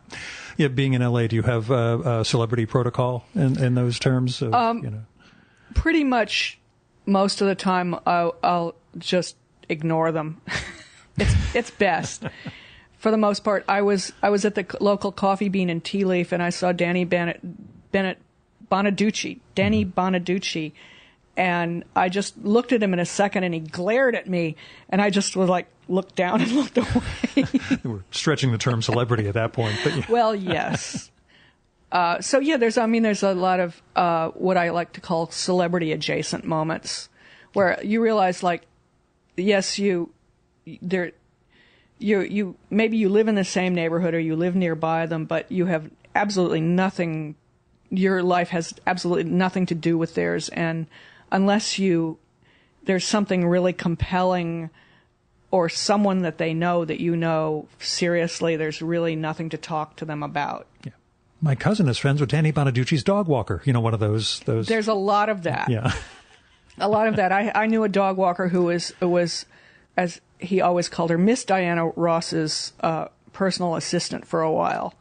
Being in LA, do you have a celebrity protocol in those terms? Of, pretty much most of the time I'll just ignore them. It's best. For the most part, I was at the local Coffee Bean and Tea Leaf, and I saw Danny Bonaducci, and I just looked at him in a second, and he glared at me, and I just was like, looked down and looked away. You were stretching the term celebrity at that point. But yeah. Well, yes. So yeah, there's a lot of what I like to call celebrity adjacent moments, where you realize, like, yes, you maybe you live in the same neighborhood or you live nearby them, but you have absolutely nothing. Your life has absolutely nothing to do with theirs, and unless there's something really compelling or someone that they know that you know seriously, there's really nothing to talk to them about. Yeah. My cousin is friends with Danny Bonaducci's dog walker. You know, one of those. There's a lot of that. Yeah. A lot of that. I knew a dog walker who was, as he always called her, Miss Diana Ross's personal assistant for a while.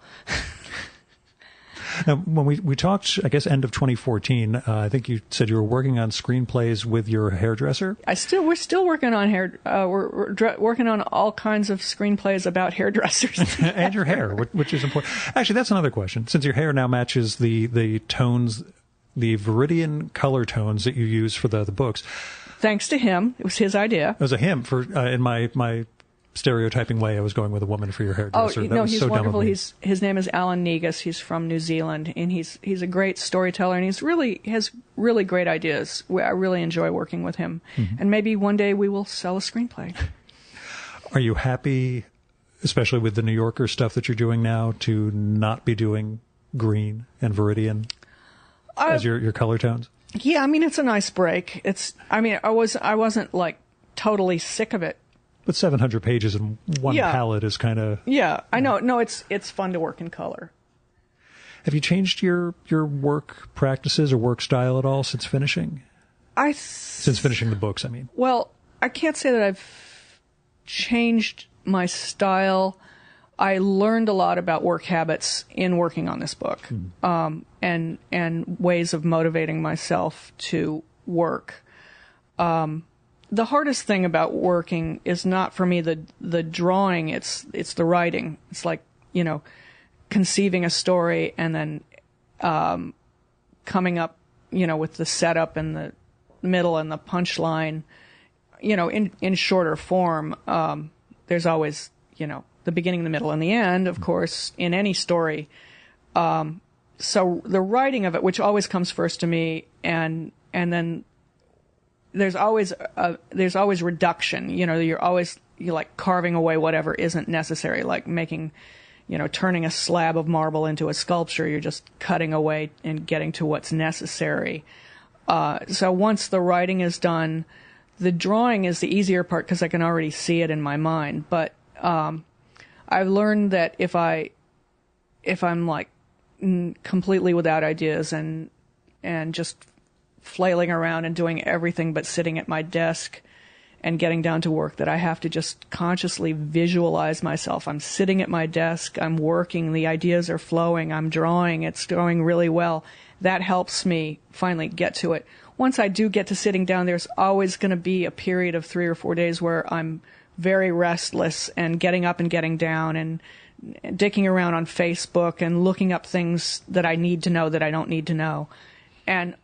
Now, when we talked, I guess, end of 2014, I think you said you were working on screenplays with your hairdresser. We're still working on we're working on all kinds of screenplays about hairdressers and your hair, which is important. Actually, that's another question. Since your hair now matches the tones, the Viridian color tones that you use for the books. Thanks to him, it was his idea. It was a him for in my stereotyping way. I was going with a woman for your hairdresser. Oh, no, he's so wonderful. His name is Alan Negus. He's from New Zealand, and he's a great storyteller, and has really great ideas. I really enjoy working with him, and maybe one day we will sell a screenplay. Are you happy, especially with the New Yorker stuff that you're doing now, to not be doing green and Viridian as your color tones? Yeah, I mean, it's a nice break. I wasn't like totally sick of it. But 700 pages in one palette is kind of... Yeah, I know. No, it's fun to work in color. Have you changed your work practices or work style at all since finishing? Since finishing the books, I mean. Well, I can't say that I've changed my style. I learned a lot about work habits in working on this book, and ways of motivating myself to work. The hardest thing about working is not for me the drawing, it's the writing. It's like, conceiving a story and then coming up, with the setup and the middle and the punchline, in shorter form. There's always, the beginning, the middle, and the end, of course, in any story. So the writing of it, which always comes first to me, and then there's always reduction. You're like carving away whatever isn't necessary, like making, turning a slab of marble into a sculpture. You're just cutting away and getting to what's necessary. So once the writing is done, the drawing is the easier part because I can already see it in my mind. But I've learned that if I'm like completely without ideas and just flailing around and doing everything but sitting at my desk and getting down to work, that I have to just consciously visualize myself. I'm sitting at my desk, I'm working, the ideas are flowing, I'm drawing, it's going really well. That helps me finally get to it. Once I do get to sitting down, there's always going to be a period of 3 or 4 days where I'm very restless and getting up and getting down and dicking around on Facebook and looking up things that I need to know that I don't need to know. And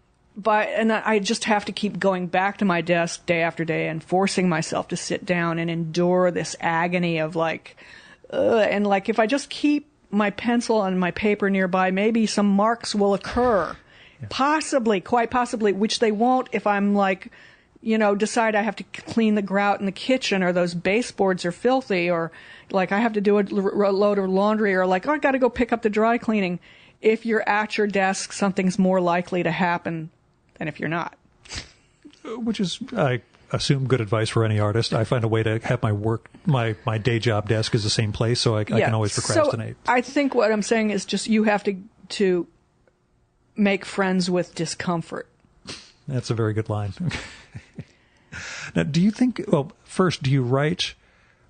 I just have to keep going back to my desk day after day and forcing myself to sit down and endure this agony of and if I just keep my pencil and my paper nearby, maybe some marks will occur. Yeah. Possibly, quite possibly, which they won't if I'm decide I have to clean the grout in the kitchen, or those baseboards are filthy, or I have to do a load of laundry, or I got to go pick up the dry cleaning. If you're at your desk, something's more likely to happen than if you're not. Which is, I assume, good advice for any artist. I find a way to have my day job desk is the same place, so I can always procrastinate. So I think what I'm saying is just you have to make friends with discomfort. That's a very good line. Now, do you think, first, do you write,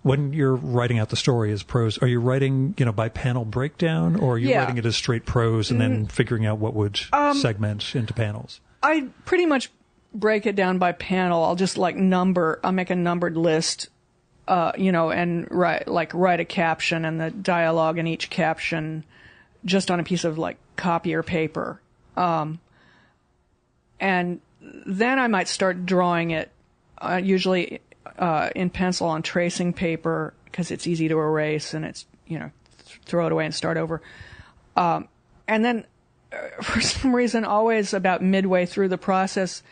when you're writing out the story as prose, are you writing, by panel breakdown, or are you writing it as straight prose and then figuring out what would segment into panels? I pretty much break it down by panel. I'll just I'll make a numbered list, and write a caption and the dialogue in each caption just on a piece of copier paper. And then I might start drawing it, usually in pencil on tracing paper, because it's easy to erase and it's, throw it away and start over. And then for some reason, always about midway through the process,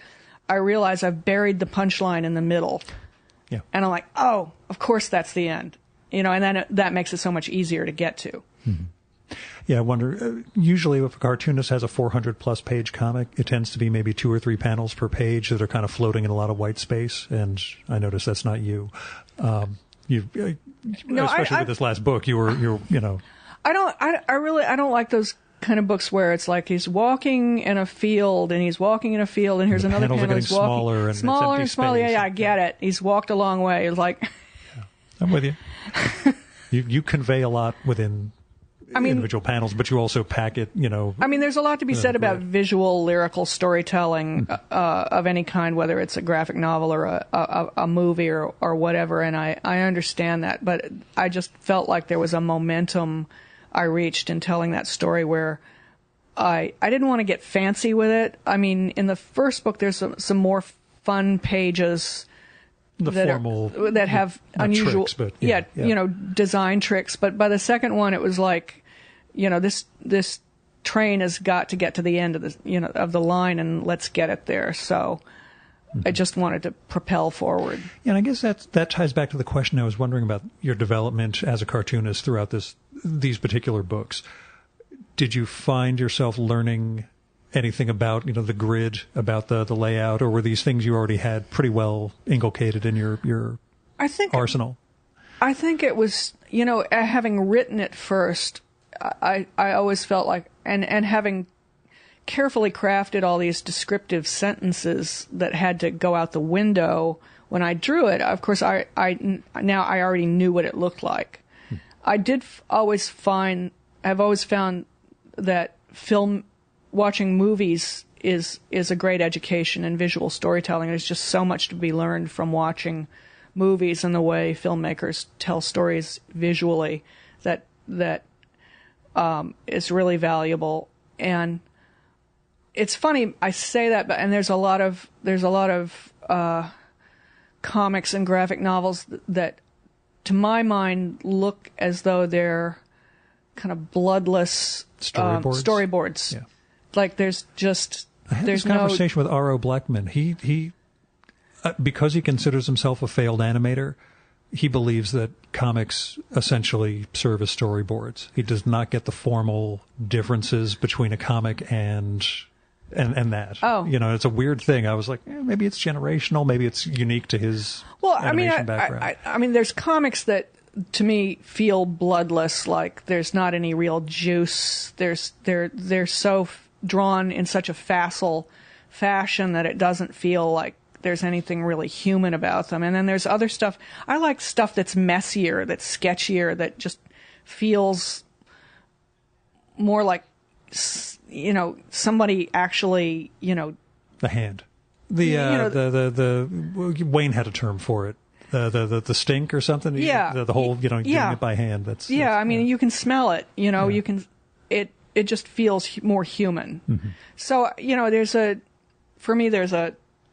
I realize I've buried the punchline in the middle. Yeah. And I'm like, oh, of course that's the end. And then that makes it so much easier to get to. Mm-hmm. Yeah, I wonder, usually if a cartoonist has a 400-plus page comic, it tends to be maybe 2 or 3 panels per page that are kind of floating in a lot of white space, and I notice that's not you. Especially with this last book, you were. I don't like those kind of books where it's like he's walking in a field and here's another panel. He's walking smaller and smaller. Yeah, I get it. He's walked a long way. It's like, yeah, I'm with you. You convey a lot within individual panels, but you also pack it, there's a lot to be said about visual lyrical storytelling of any kind, whether it's a graphic novel or a movie or whatever, and I understand that, but I just felt like there was a momentum I reached in telling that story where I didn't want to get fancy with it. In the first book, there's some more fun pages that have unusual tricks, but design tricks, but by the second one it was like, this train has got to get to the end of the line, and let's get it there. So I just wanted to propel forward. Yeah, and I guess that ties back to the question I was wondering about your development as a cartoonist throughout these particular books. Did you find yourself learning anything about the grid, about the layout, or were these things you already had pretty well inculcated in your arsenal? I think it was, having written it first, I always felt like, and having carefully crafted all these descriptive sentences that had to go out the window when I drew it. Of course, I already knew what it looked like. I have always found that watching movies is a great education in visual storytelling. There's just so much to be learned from watching movies and the way filmmakers tell stories visually that is really valuable. And it's funny I say that, and there's a lot of comics and graphic novels that, to my mind, look as though they're kind of bloodless storyboards. Yeah. Like there's this conversation with R.O. Blackman. He because he considers himself a failed animator, he believes that comics essentially serve as storyboards. He does not get the formal differences between a comic and that. Oh. It's a weird thing. I was like, maybe it's generational, maybe it's unique to his animation background. There's comics that to me feel bloodless, like there's not any real juice. They're so drawn in such a facile fashion that it doesn't feel like there's anything really human about them. And then there's other stuff. I like stuff that's messier, that's sketchier, that just feels more like, somebody actually, the hand. The Wayne had a term for it. The stink or something. Yeah. The whole, doing it by hand. You can smell it. You can. It just feels more human. Mm-hmm. So there's a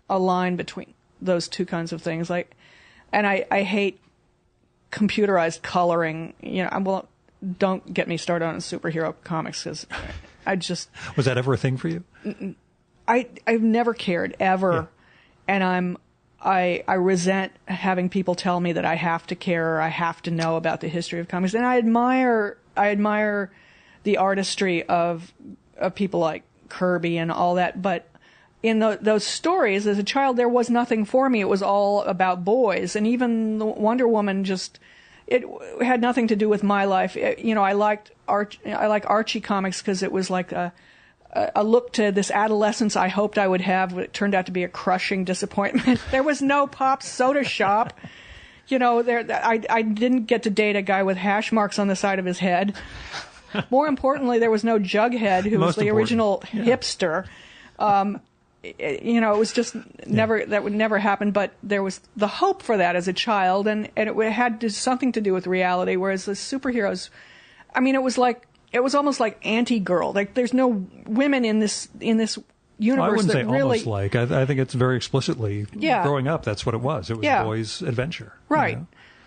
line between those two kinds of things. And I hate computerized coloring. Don't get me started on superhero comics, because I just. Was that ever a thing for you? I've never cared ever, and I resent having people tell me that I have to care or I have to know about the history of comics. And I admire the artistry of people like Kirby and all that, but in those stories, as a child, there was nothing for me. It was all about boys, and even the Wonder Woman it had nothing to do with my life. I like Archie comics because it was like a look to this adolescence I hoped I would have. It turned out to be a crushing disappointment. There was no Pop Soda Shop. I didn't get to date a guy with hash marks on the side of his head. More importantly, there was no Jughead, who was the original hipster. it was just never, that would never happen. But there was the hope for that as a child, and it had something to do with reality. Whereas the superheroes, I mean, it was almost like anti-girl. Like there's no women in this universe. I wouldn't say really, almost like. I think it's very explicitly, growing up, that's what it was. It was a boy's adventure. Right.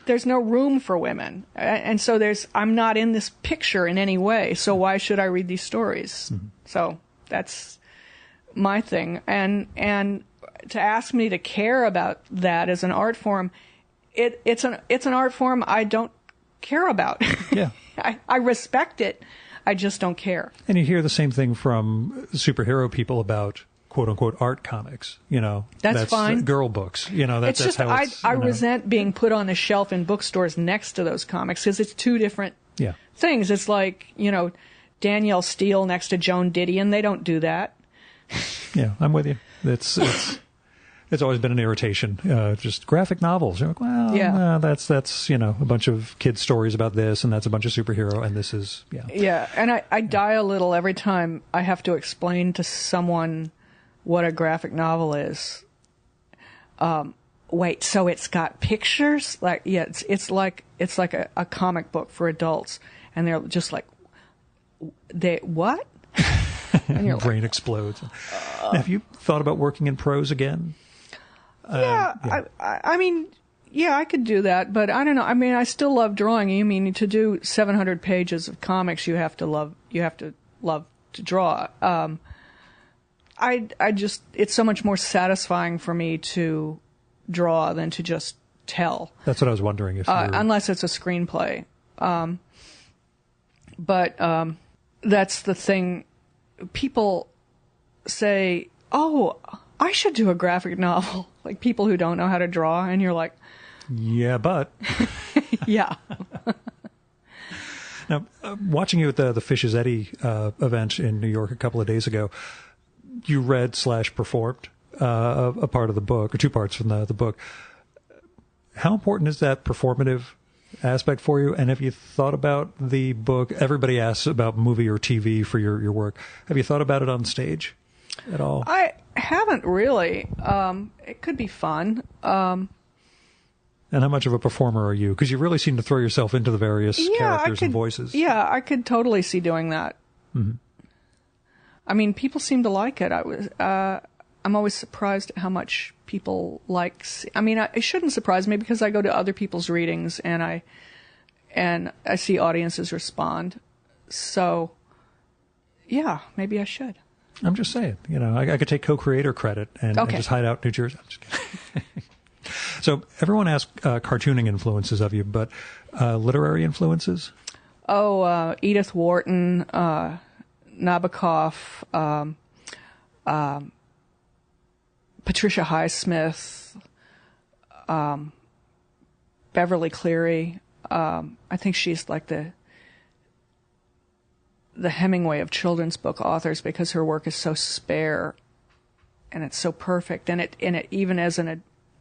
There's no room for women. And so I'm not in this picture in any way. So why should I read these stories? Mm-hmm. So that's my thing. And to ask me to care about that as an art form, it's an art form I don't care about. Yeah. I respect it. I just don't care. And you hear the same thing from superhero people about quote unquote art comics. That's fine. Girl books. That's just how it's, I resent being put on the shelf in bookstores next to those comics because it's two different things. It's like Danielle Steele next to Joan Didion. They don't do that. Yeah, I'm with you. It's always been an irritation. Just graphic novels. You're like, well, that's a bunch of kids' stories about this, and that's a bunch of superhero, and this is Yeah, and I die a little every time I have to explain to someone what a graphic novel is. Wait, so it's got pictures? Like, yeah, it's like a comic book for adults, and they're just like, what? And your brain explodes. Now, have you thought about working in prose again? I mean, I could do that, but I don't know. I mean, I still love drawing. I mean, to do 700 pages of comics, you have to love to draw. I just, it's so much more satisfying for me to draw than to just tell. That's what I was wondering if unless it's a screenplay. But that's the thing. People say, "Oh, I should do a graphic novel." Like people who don't know how to draw, and you're like, "Yeah, but." Yeah. Now, watching you at the Fish's Eddy event in New York a couple of days ago, you read/performed a part of the book, or two parts from the book. How important is that performative aspect for you? And have you thought about the book? Everybody asks about movie or TV for your work. Have you thought about it on stage at all? I haven't really. It could be fun. And how much of a performer are you? Because you really seem to throw yourself into the various characters and voices. Yeah, I could totally see doing that. Mm-hmm. I mean, people seem to like it. I'm always surprised at how much people like. I mean, it shouldn't surprise me because I go to other people's readings and I see audiences respond. So, yeah, maybe I should. I'm just saying, I could take co-creator credit and just hide out in New Jersey. I'm just kidding. So everyone asks cartooning influences of you, but literary influences? Oh, Edith Wharton, Nabokov, Patricia Highsmith, Beverly Cleary. I think she's like the Hemingway of children's book authors because her work is so spare and it's so perfect, and it even as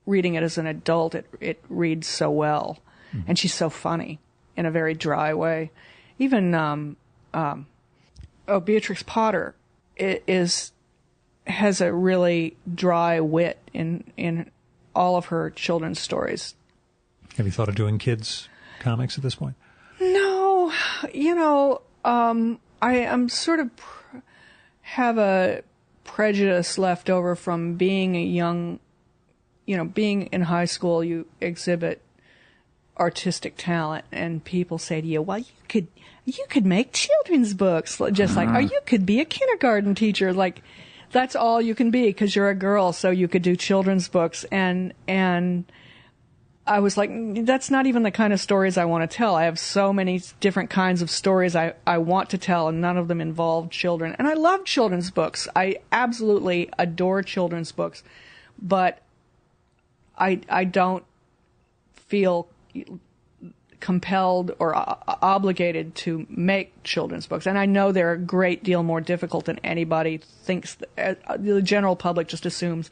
reading it as an adult, it reads so well, and she's so funny in a very dry way. Even Beatrix Potter has a really dry wit in all of her children's stories. Have you thought of doing kids comics at this point? No, I am sort of have a prejudice left over from being a young, being in high school. You exhibit artistic talent, and people say to you, "Well, you could make children's books," just like, or you could be a kindergarten teacher, like. That's all you can be because you're a girl, so you could do children's books. And I was like, that's not even the kind of stories I want to tell. I have so many different kinds of stories I want to tell, and none of them involve children. And I love children's books. I absolutely adore children's books. But I don't feel compelled or obligated to make children's books. And I know they're a great deal more difficult than anybody thinks. The general public just assumes,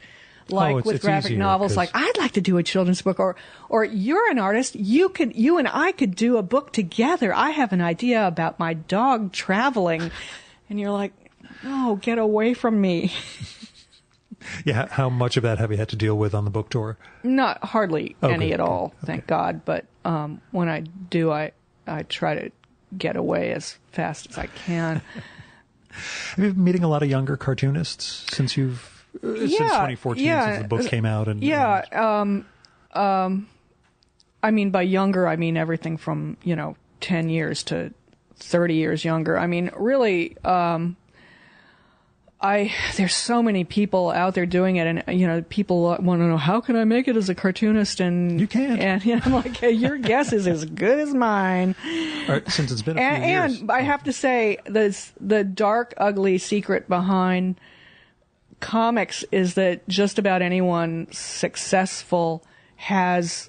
like with graphic novels, like, I'd like to do a children's book, or you're an artist, you and I could do a book together. I have an idea about my dog traveling. And you're like, no, get away from me. Yeah. How much of that have you had to deal with on the book tour? Not hardly any good, at all, okay. thank God. But when I do, I try to get away as fast as I can. Have you been meeting a lot of younger cartoonists since since 2014, since the book came out? I mean, by younger, I mean everything from 10 years to 30 years younger. I mean, really, there's so many people out there doing it, and people want to know, how can I make it as a cartoonist? And you can't. And I'm like, hey, your guess is as good as mine. All right, since it's been a few years. And I have to say, the dark, ugly secret behind comics is that just about anyone successful has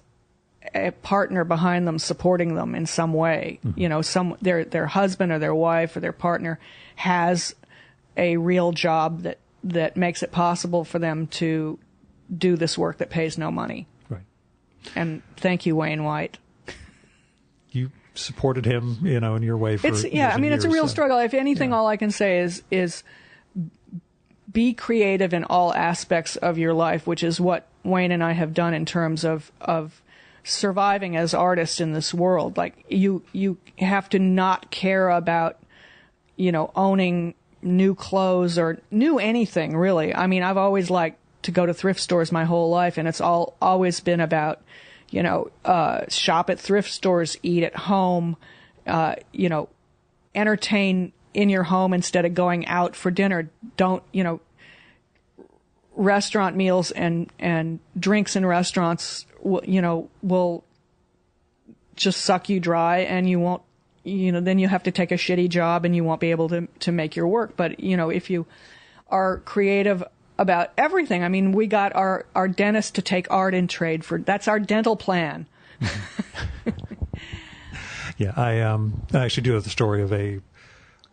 a partner behind them supporting them in some way. Mm-hmm. Their husband or their wife or their partner has a real job that makes it possible for them to do this work that pays no money. Right. And thank you, Wayne White. You supported him, in your way for years. It's a real struggle. If anything, all I can say is be creative in all aspects of your life, which is what Wayne and I have done in terms of surviving as artists in this world. Like you have to not care about, owning new clothes or new anything, really. I mean, I've always liked to go to thrift stores my whole life, and it's always been about, shop at thrift stores, eat at home, entertain in your home instead of going out for dinner. Don't, restaurant meals and drinks in restaurants, will just suck you dry, and you won't, then you have to take a shitty job and you won't be able to make your work. But, if you are creative about everything, I mean, we got our dentist to take art in trade that's our dental plan. Yeah. I actually do have the story of a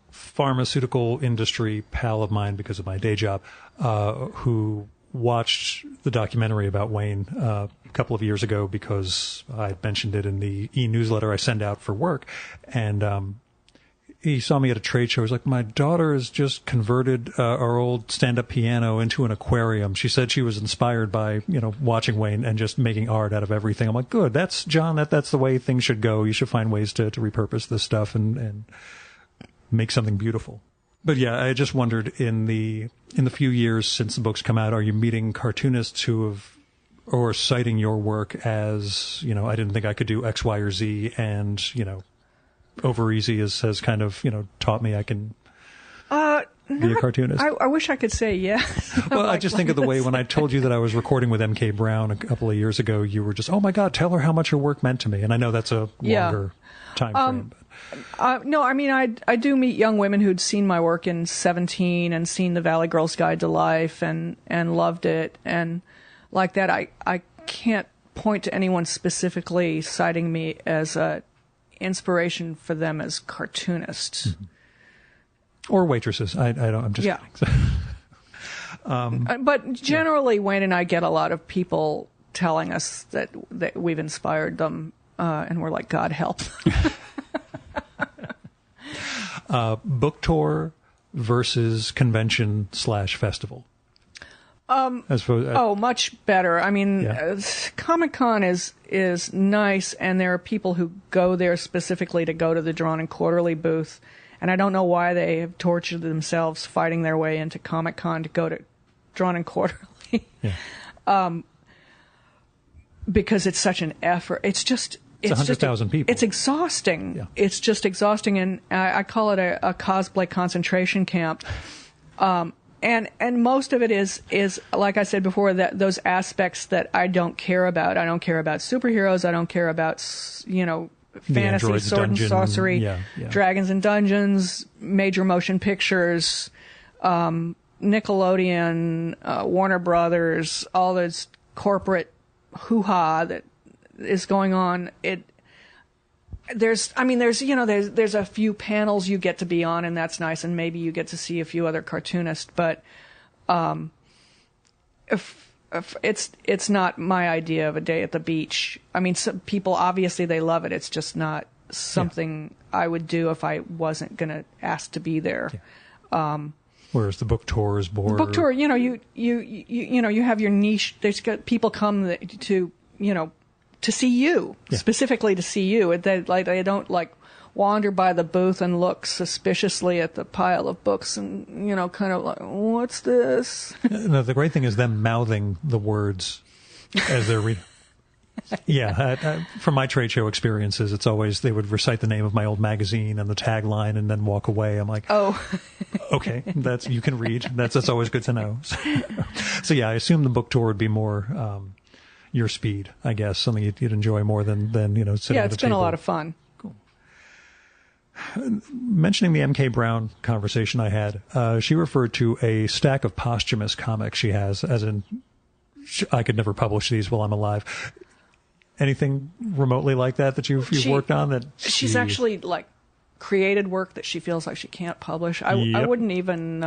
pharmaceutical industry pal of mine, because of my day job, who watched the documentary about Wayne a couple of years ago, because I mentioned it in the e-newsletter I send out for work. And he saw me at a trade show. He's like, my daughter has just converted our old stand-up piano into an aquarium. She said she was inspired by, watching Wayne and just making art out of everything. I'm like, good. That's, John, that's the way things should go. You should find ways to repurpose this stuff and make something beautiful. But yeah, I just wondered, in the few years since the book's come out, are you meeting cartoonists or citing your work as, I didn't think I could do X, Y, or Z, and, Over Easy has kind of, taught me I can be a cartoonist? I wish I could say yes. Well, I just think of the way when I told you that I was recording with M.K. Brown a couple of years ago, you were just, oh my God, tell her how much her work meant to me. And I know that's a longer time frame. But. No, I mean, I do meet young women who'd seen my work in 17 and seen the Valley Girl's Guide to Life and loved it. And like that, I can't point to anyone specifically citing me as a inspiration for them as cartoonists. Mm-hmm. Or waitresses. I'm just kidding. But generally, Wayne and I get a lot of people telling us that we've inspired them, and we're like, God help. Book tour versus convention/festival. Much better. I mean, Comic-Con is nice, and there are people who go there specifically to go to the Drawn and Quarterly booth, and I don't know why they have tortured themselves fighting their way into Comic-Con to go to Drawn and Quarterly. Yeah. Because it's such an effort. It's 100,000 people. It's exhausting. Yeah. It's just exhausting, and I call it a cosplay concentration camp. And most of it is like I said before, that those aspects that I don't care about. I don't care about superheroes. I don't care about fantasy, sword and sorcery, Dragons and Dungeons, major motion pictures, Nickelodeon, Warner Brothers, all this corporate hoo-ha that is going on. There's a few panels you get to be on, and that's nice, and maybe you get to see a few other cartoonists, but if it's not my idea of a day at the beach. I mean, some people obviously they love it. It's just not something I would do if I wasn't going to ask to be there. Yeah. Whereas the book tour is more... Book tour, you have your niche. There's got people come to see you, specifically to see you. They don't like wander by the booth and look suspiciously at the pile of books and, kind of like, what's this? No, the great thing is them mouthing the words as they're reading. Yeah, from my trade show experiences, it's always they would recite the name of my old magazine and the tagline and then walk away. I'm like, oh, okay, you can read. That's always good to know. So yeah, I assume the book tour would be more your speed, I guess, something you'd enjoy more than sitting at a table. Yeah, it's been a lot of fun. Cool. Mentioning the M.K. Brown conversation I had, she referred to a stack of posthumous comics she has, as in, I could never publish these while I'm alive. Anything remotely like that you've worked on? That she's actually like created work that she feels like she can't publish. I wouldn't even.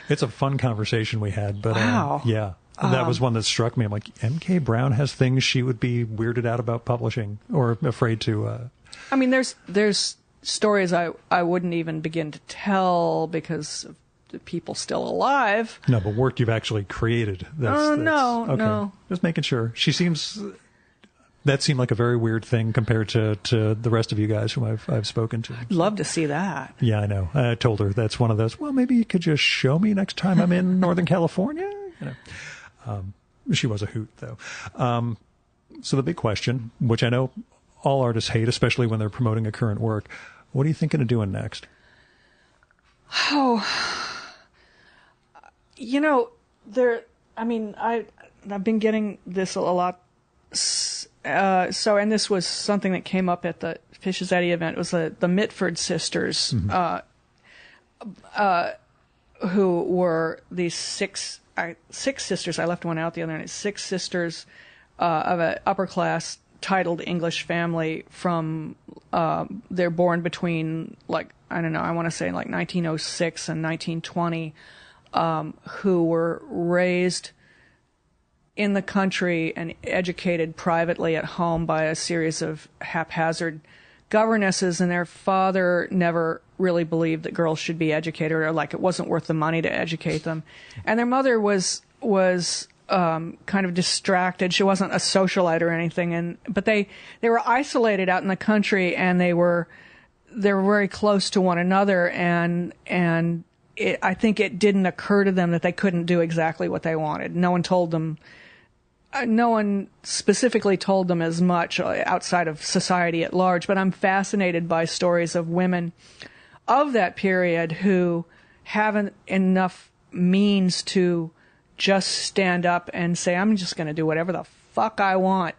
It's a fun conversation we had, but wow. Yeah, that was one that struck me. I'm like, M.K. Brown has things she would be weirded out about publishing or afraid to. I mean, there's stories I wouldn't even begin to tell because of the people still alive. No, but work you've actually created. No, okay. No. Just making sure. She seems. That seemed like a very weird thing compared to the rest of you guys whom I've spoken to. I'd love to see that. Yeah, I know. I told her that's one of those, well, maybe you could just show me next time I'm in Northern California. She was a hoot, though. So the big question, which I know all artists hate, especially when they're promoting a current work, what are you thinking of doing next? Oh, I've been getting this a lot. And this was something that came up at the Fish's Eddy event. It was the Mitford sisters, who were these six sisters. I left one out the other night. 6 sisters of an upper class titled English family from they're born between I want to say 1906 and 1920, who were raised in the country and educated privately at home by a series of haphazard governesses, and their father never really believed that girls should be educated, or it wasn't worth the money to educate them. And their mother was kind of distracted. She wasn't a socialite or anything, but they were isolated out in the country, and they were very close to one another, and I think it didn't occur to them that they couldn't do exactly what they wanted. No one specifically told them as much outside of society at large, but I'm fascinated by stories of women of that period who haven't enough means to just stand up and say, I'm just going to do whatever the fuck I want.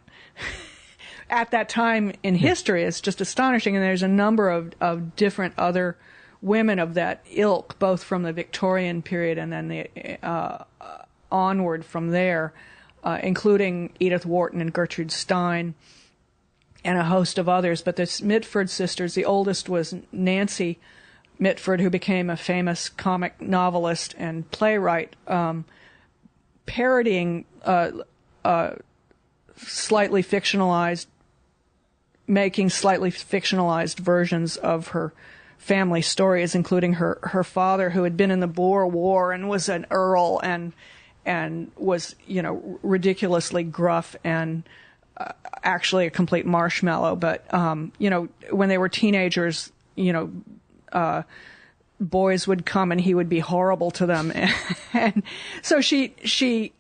At that time in history, it's just astonishing. And there's a number of different other women of that ilk, both from the Victorian period and then the onward from there, including Edith Wharton and Gertrude Stein and a host of others. But the Mitford sisters, the oldest was Nancy Mitford, who became a famous comic novelist and playwright, parodying slightly fictionalized, making slightly fictionalized versions of her family stories, including her father, who had been in the Boer War and was an earl and was, ridiculoly gruff and actually a complete marshmallow. But, when they were teenagers, boys would come and he would be horrible to them. And so she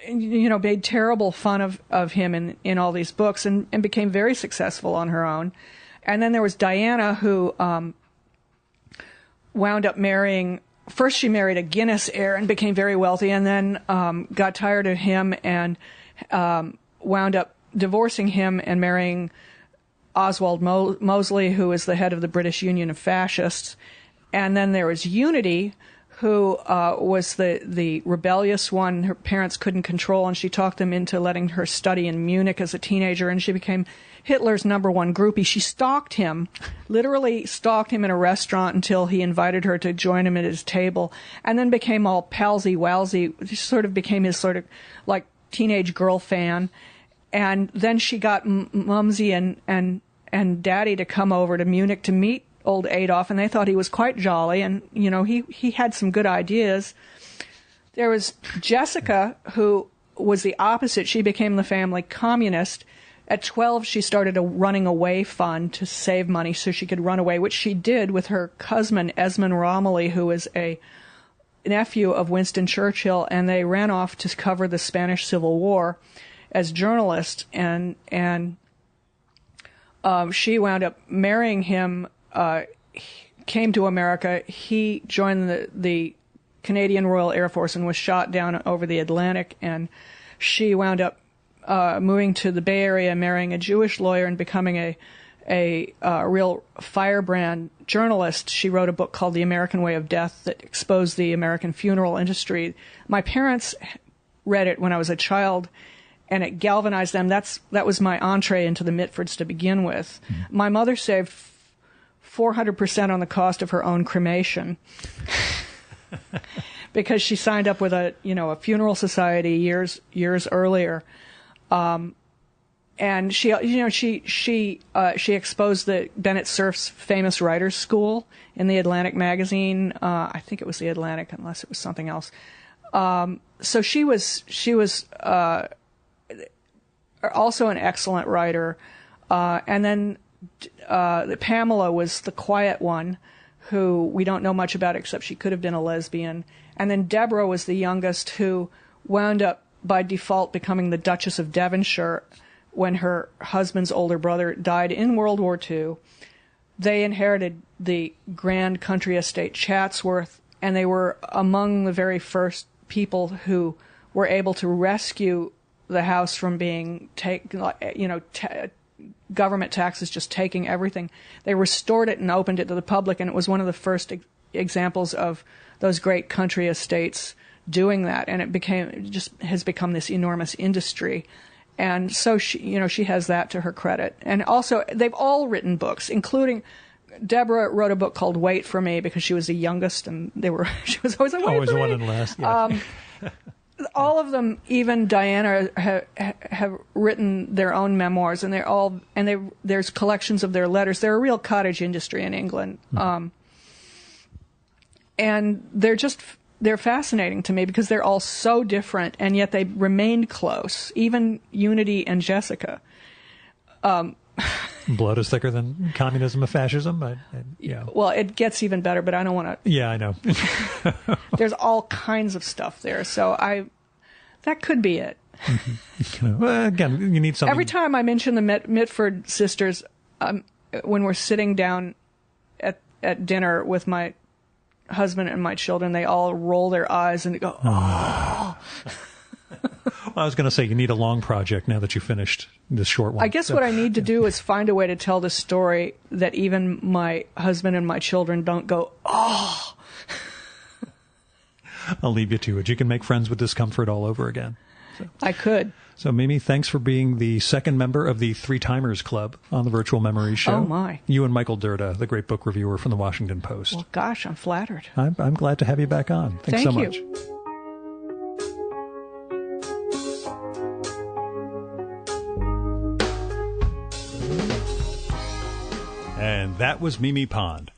made terrible fun of him in all these books and became very successful on her own. And then there was Diana, who wound up marrying. First, she married a Guinness heir and became very wealthy, and then got tired of him and wound up divorcing him and marrying Oswald Mosley, who is the head of the British Union of Fascists. And then there was Unity, who was the rebellious one her parents couldn't control, and she talked them into letting her study in Munich as a teenager, and she became Hitler's #1 groupie. She literally stalked him in a restaurant until he invited her to join him at his table, and then became all palsy-walsy. She sort of became his sort of teenage girl fan. And then she got Mumsy and Daddy to come over to Munich to meet old Adolf, and they thought he was quite jolly, and, he had some good ideas. There was Jessica, who was the opposite. She became the family communist. At 12, she started a running away fund to save money so she could run away, which she did with her cousin, Esmond Romilly, who was a nephew of Winston Churchill, and they ran off to cover the Spanish Civil War as journalists, and she wound up marrying him, came to America. He joined the Canadian Royal Air Force and was shot down over the Atlantic, and she wound up moving to the Bay Area, marrying a Jewish lawyer, and becoming a real firebrand journalist. She wrote a book called The American Way of Death that exposed the American funeral industry. My parents read it when I was a child, and it galvanized them. That was my entree into the Mitfords to begin with. Mm-hmm. My mother saved 400% on the cost of her own cremation because she signed up with a funeral society years earlier. And she exposed the Bennett Cerf's famous writers' school in the Atlantic magazine. I think it was the Atlantic, unless it was something else. So she was also an excellent writer. And then Pamela was the quiet one, who we don't know much about except she could have been a lesbian. And then Deborah was the youngest, who wound up by default becoming the Duchess of Devonshire when her husband's older brother died in World War II. They inherited the grand country estate Chatsworth, and they were among the very first people who were able to rescue the house from being government taxes just taking everything. They restored it and opened it to the public, and it was one of the first examples of those great country estates doing that, and it has become this enormous industry. And so she has that to her credit. And also, they've all written books, including Deborah wrote a book called Wait for Me because she was the youngest, and she was always like, wait always for me. One and last. Yeah. All of them, even Diana, have written their own memoirs, and there's collections of their letters. They're a real cottage industry in England, and they're fascinating to me because they're all so different, and yet they remained close. Even Unity and Jessica. Blood is thicker than communism and fascism. Yeah. Well, it gets even better, but I don't want to. Yeah, I know. There's all kinds of stuff there, so that could be it. Mm-hmm. Well, again, you need something. Every time I mention the Mitford sisters, when we're sitting down at dinner with my husband and my children, they all roll their eyes and go, oh. Well, I was going to say, you need a long project now that you finished this short one. I guess what I need to do is find a way to tell the story that even my husband and my children don't go, oh. I'll leave you to it. You can make friends with discomfort all over again. So. I could. So, Mimi, thanks for being the second member of the Three Timers Club on the Virtual Memories Show. Oh, my. You and Michael Dirda, the great book reviewer from the Washington Post. Well, gosh, I'm flattered. I'm glad to have you back on. Thanks so much. Thank you. And that was Mimi Pond.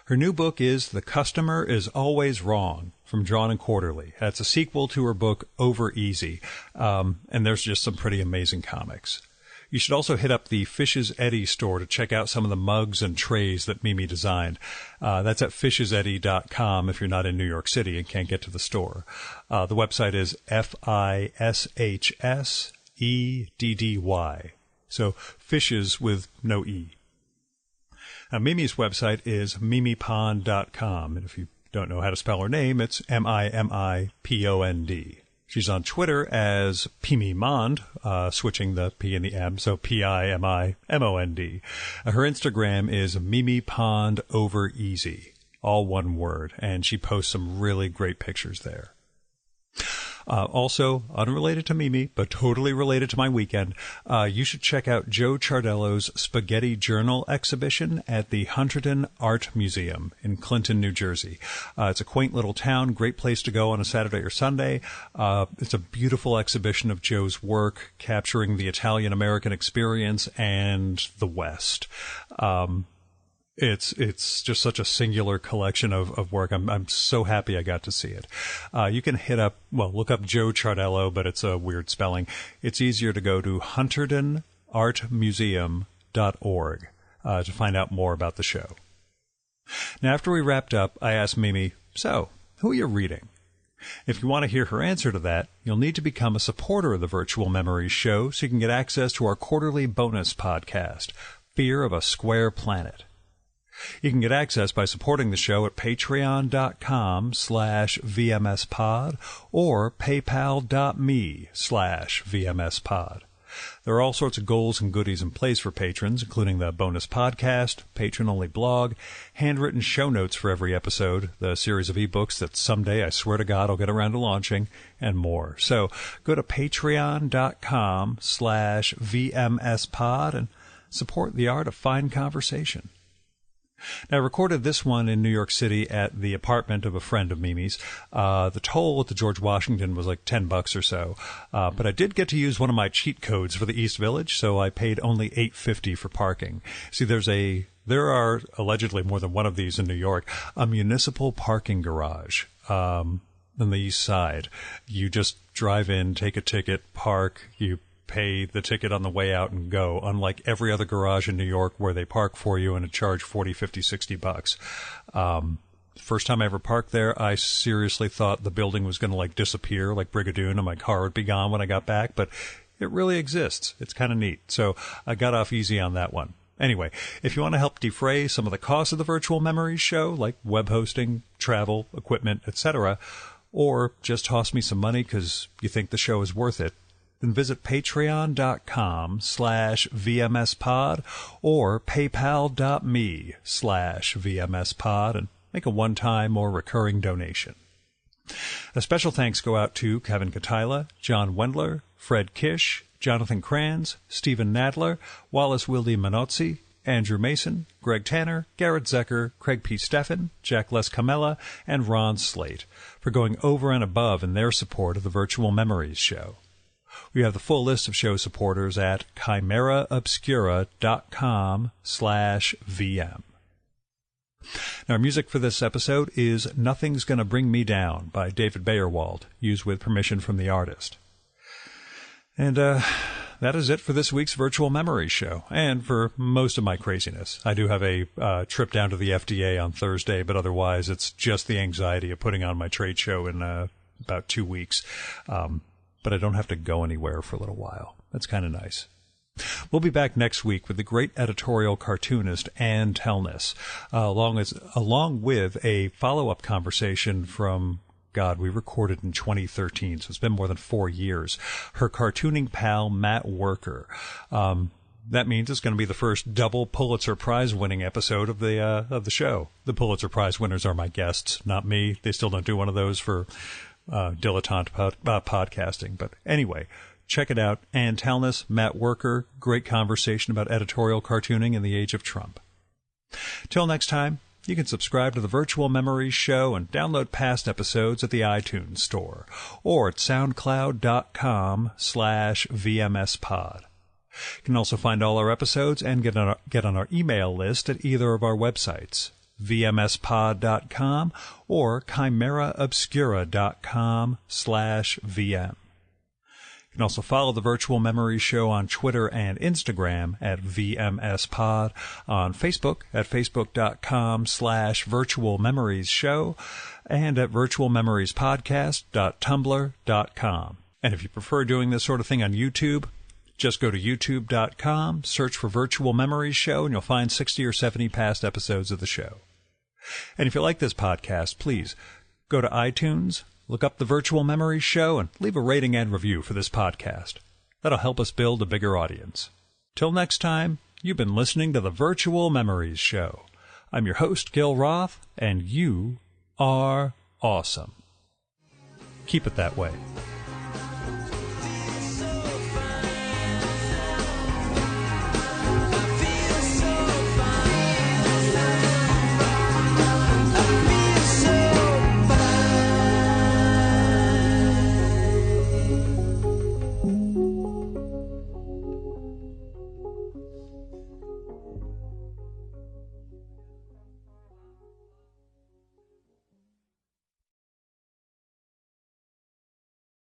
Her new book is The Customer is Always Wrong from Drawn and Quarterly. That's a sequel to her book Over Easy. And there's just some pretty amazing comics. You should also hit up the Fish's Eddy store to check out some of the mugs and trays that Mimi designed. That's at fisheseddy.com if you're not in New York City and can't get to the store. The website is FISHSEDDY. So fishes with no E. Now, Mimi's website is mimipond.com, and if you don't know how to spell her name, it's MIMIPOND. She's on Twitter as Pimimond, switching the P and the M, so PIMIMOND. Her Instagram is MimiPondOverEasy, all one word, and she posts some really great pictures there. Also, unrelated to Mimi, but totally related to my weekend, you should check out Joe Ciardello's Spaghetti Journal exhibition at the Hunterdon Art Museum in Clinton, New Jersey. It's a quaint little town, great place to go on a Saturday or Sunday. It's a beautiful exhibition of Joe's work, capturing the Italian-American experience and the West. It's just such a singular collection of work. I'm so happy I got to see it. You can look up Joe Ciardello, but it's a weird spelling. It's easier to go to hunterdonartmuseum.org to find out more about the show. Now, after we wrapped up, I asked Mimi, so, who are you reading? If you want to hear her answer to that, you'll need to become a supporter of the Virtual Memories show so you can get access to our quarterly bonus podcast, Fear of a Square Planet. You can get access by supporting the show at patreon.com/VMSpod or paypal.me/VMSpod. There are all sorts of goals and goodies in place for patrons, including the bonus podcast, patron-only blog, handwritten show notes for every episode, the series of ebooks that someday I swear to God I'll get around to launching, and more. So go to patreon.com/VMSpod and support the art of fine conversation. Now, I recorded this one in New York City at the apartment of a friend of Mimi's. The toll at the George Washington was like $10 or so, but I did get to use one of my cheat codes for the East Village, so I paid only $8.50 for parking. See, there are allegedly more than one of these in New York, a municipal parking garage on the East Side. You just drive in, take a ticket, park, you pay the ticket on the way out and go, unlike every other garage in New York where they park for you and charge $40, $50, $60. First time I ever parked there, I seriously thought the building was going to disappear like Brigadoon and my car would be gone when I got back, but it really exists. It's kind of neat. So I got off easy on that one. Anyway, if you want to help defray some of the costs of the Virtual Memories show, like web hosting, travel, equipment, etc., or just toss me some money because you think the show is worth it, then visit patreon.com/VMSpod or paypal.me/VMSpod and make a one-time or recurring donation. A special thanks go out to Kevin Katila, John Wendler, Fred Kish, Jonathan Kranz, Stephen Nadler, Wallace Wilde Manozzi, Andrew Mason, Greg Tanner, Garrett Zecker, Craig P. Steffen, Jack Les Camella, and Ron Slate for going over and above in their support of the Virtual Memories show. We have the full list of show supporters at chimeraobscura.com/VM. Now, our music for this episode is Nothing's Gonna Bring Me Down by David Bayerwald, used with permission from the artist. And that is it for this week's Virtual Memories show, and for most of my craziness. I do have a trip down to the FDA on Thursday, but otherwise it's just the anxiety of putting on my trade show in about 2 weeks. But I don't have to go anywhere for a little while. That's kind of nice. We'll be back next week with the great editorial cartoonist Ann Telness, along with a follow-up conversation from, we recorded in 2013, so it's been more than 4 years, her cartooning pal Matt Worker. That means it's going to be the first double Pulitzer Prize-winning episode of the show. The Pulitzer Prize winners are my guests, not me. They still don't do one of those for dilettante podcasting. But anyway, check it out. Ann Telness, Matt Worker, great conversation about editorial cartooning in the age of Trump. Till next time, you can subscribe to the Virtual Memories show and download past episodes at the iTunes store or at soundcloud.com/VMSpod. You can also find all our episodes and get on our email list at either of our websites, vmspod.com or chimeraobscura.com/VM. You can also follow the Virtual Memories show on Twitter and Instagram at VMSpod, on Facebook at facebook.com/Virtual Memories show, and at virtualmemoriespodcast.tumblr.com. And if you prefer doing this sort of thing on YouTube, just go to youtube.com, search for Virtual Memories show, and you'll find 60 or 70 past episodes of the show. And if you like this podcast, please go to iTunes, look up the Virtual Memories show, and leave a rating and review for this podcast. That'll help us build a bigger audience. Till next time, you've been listening to the Virtual Memories show. I'm your host, Gil Roth, and you are awesome. Keep it that way.